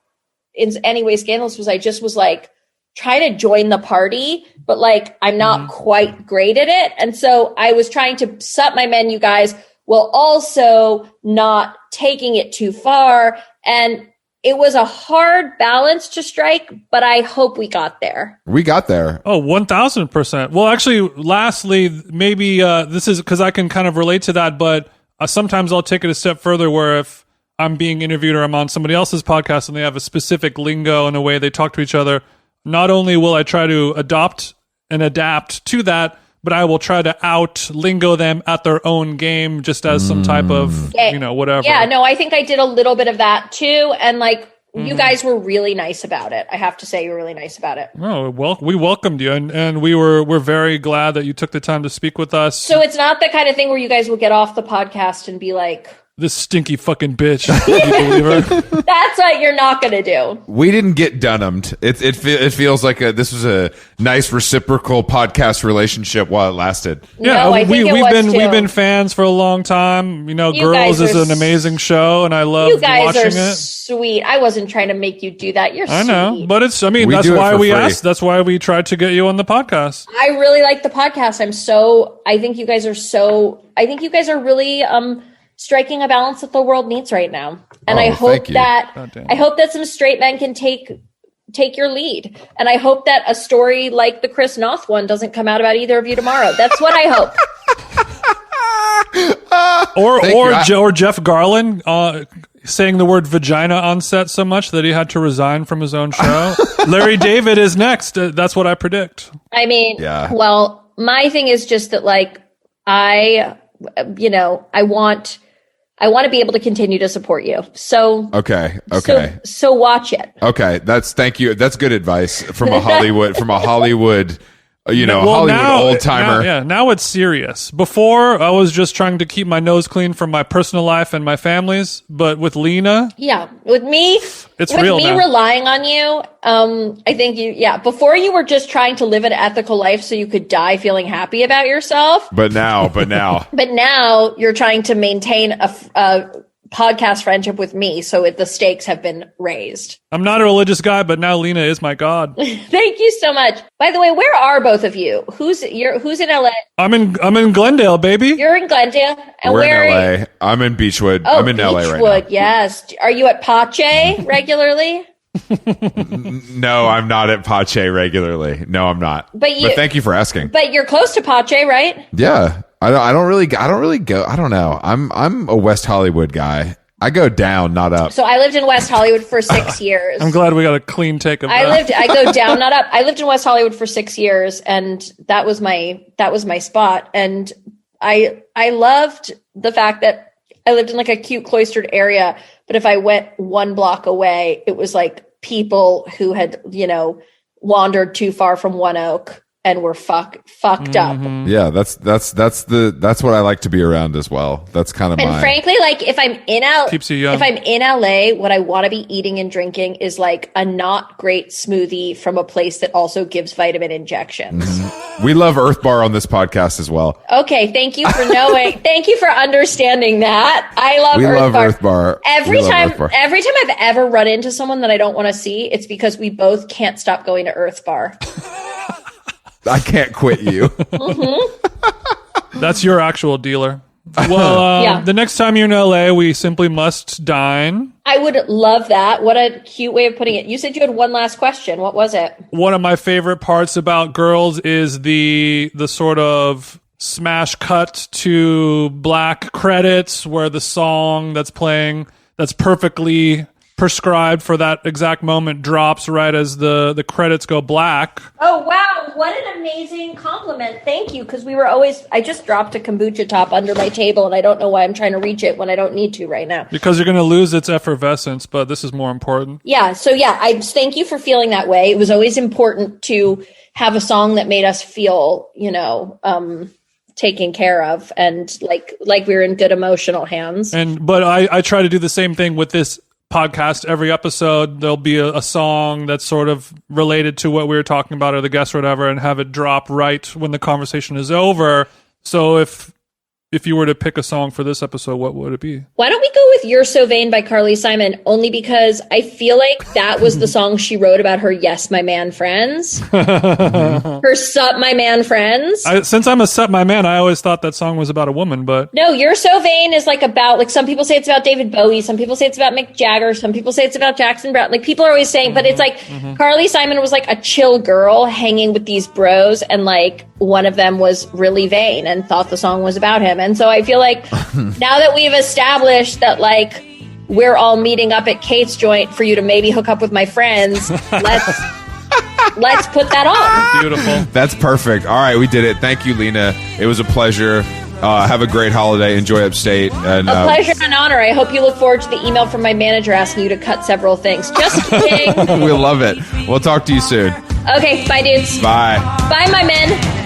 in any way scandalous was I just was like trying to join the party, but like I'm not quite great at it. And so I was trying to sup my men, you guys, while also not taking it too far. And it was a hard balance to strike, but I hope we got there. We got there. Oh, 1000%. Well, actually, lastly, maybe this is because I can kind of relate to that, but sometimes I'll take it a step further where if I'm being interviewed or I'm on somebody else's podcast and they have a specific lingo and a way they talk to each other, not only will I try to adopt and adapt to that, but I will try to out-lingo them at their own game just as some type of, whatever. Yeah, no, I think I did a little bit of that too. And like, you guys were really nice about it. I have to say, you were really nice about it. Oh, well, we welcomed you, and we're very glad that you took the time to speak with us. So it's not the kind of thing where you guys will get off the podcast and be like, this stinky fucking bitch. You believe her? That's what you're not going to do. We didn't get Dunhamed. It feels like this was a nice reciprocal podcast relationship while it lasted. Yeah, no, we've been fans for a long time. You Girls is an amazing show, and I love watching it. You guys are sweet. I wasn't trying to make you do that. You're sweet. I know, but that's why we asked. That's why we tried to get you on the podcast. I really like the podcast. I think you guys are really striking a balance that the world needs right now. And I hope that some straight men can take your lead. And I hope that a story like the Chris Noth one doesn't come out about either of you tomorrow. That's what I hope. or Jeff Garland saying the word vagina on set so much that he had to resign from his own show. Larry David is next. That's what I predict. I mean, well, my thing is just that, like, I want to be able to continue to support you. So okay. So watch it. Okay, thank you. That's good advice from a Hollywood Hollywood old timer. Now it's serious. Before, I was just trying to keep my nose clean from my personal life and my family's. But with Lena, with me, it's real now. Relying on you, I think before you were just trying to live an ethical life so you could die feeling happy about yourself. But now you're trying to maintain a podcast friendship with me, so the stakes have been raised. I'm not a religious guy, but now Lena is my god. Thank you so much. By the way, where are both of you? Who's in LA? I'm in Glendale, baby. You're in Glendale, and we're in LA. I'm in Beachwood. I'm in LA right now. Beachwood, yes. Are you at Pache regularly? No, I'm not at Pache regularly. No, I'm not. But thank you for asking. But you're close to Pache, right? Yeah. I don't really go. I don't know. I'm a West Hollywood guy. I go down, not up. So I lived in West Hollywood for 6 years. I'm glad we got a clean take of that. I go down, not up. I lived in West Hollywood for 6 years, and that was my spot. And I loved the fact that I lived in like a cute cloistered area, but if I went 1 block away, it was like people who had, wandered too far from One Oak and were fucked up. Yeah, that's what I like to be around as well. That's kind of and frankly, like if I'm in keeps you young. If I'm in LA, what I want to be eating and drinking is like a not great smoothie from a place that also gives vitamin injections. We love Earth Bar on this podcast as well. Okay, thank you for knowing. Thank you for understanding that. I love Earth Bar. Every time I've ever run into someone that I don't want to see, it's because we both can't stop going to Earth Bar. I can't quit you. That's your actual dealer. Well, the next time you're in LA, we simply must dine. I would love that. What a cute way of putting it. You said you had one last question. What was it? One of my favorite parts about Girls is the sort of smash cut to black credits where the song that's playing that's perfectly prescribed for that exact moment drops right as the credits go black. Oh, wow. What an amazing compliment. Thank you. Because I just dropped a kombucha top under my table and I don't know why I'm trying to reach it when I don't need to right now. Because you're going to lose its effervescence, but this is more important. Yeah. So I thank you for feeling that way. It was always important to have a song that made us feel, taken care of and like we were in good emotional hands. But I try to do the same thing with this podcast. Every episode there'll be a song that's sort of related to what we were talking about or the guest or whatever, and have it drop right when the conversation is over. So if you were to pick a song for this episode, what would it be? Why don't we go with You're So Vain by Carly Simon? Only because I feel like that was the song she wrote about her Yes, My Man friends. Her Sup, My Man friends. Since I'm a Sup, My Man, I always thought that song was about a woman, but... No, You're So Vain is like about, like some people say it's about David Bowie, some people say it's about Mick Jagger, some people say it's about Jackson Browne. Like people are always saying, but it's like Carly Simon was like a chill girl hanging with these bros, and like one of them was really vain and thought the song was about him. And so I feel like now that we've established that like we're all meeting up at Kate's joint for you to maybe hook up with my friends, let's put that on. Beautiful. That's perfect. All right, we did it. Thank you, Lena. It was a pleasure. Have a great holiday. Enjoy upstate. And, a pleasure and an honor. I hope you look forward to the email from my manager asking you to cut several things. Just kidding. We'll love it. We'll talk to you soon. Okay, bye dudes. Bye. Bye, my men.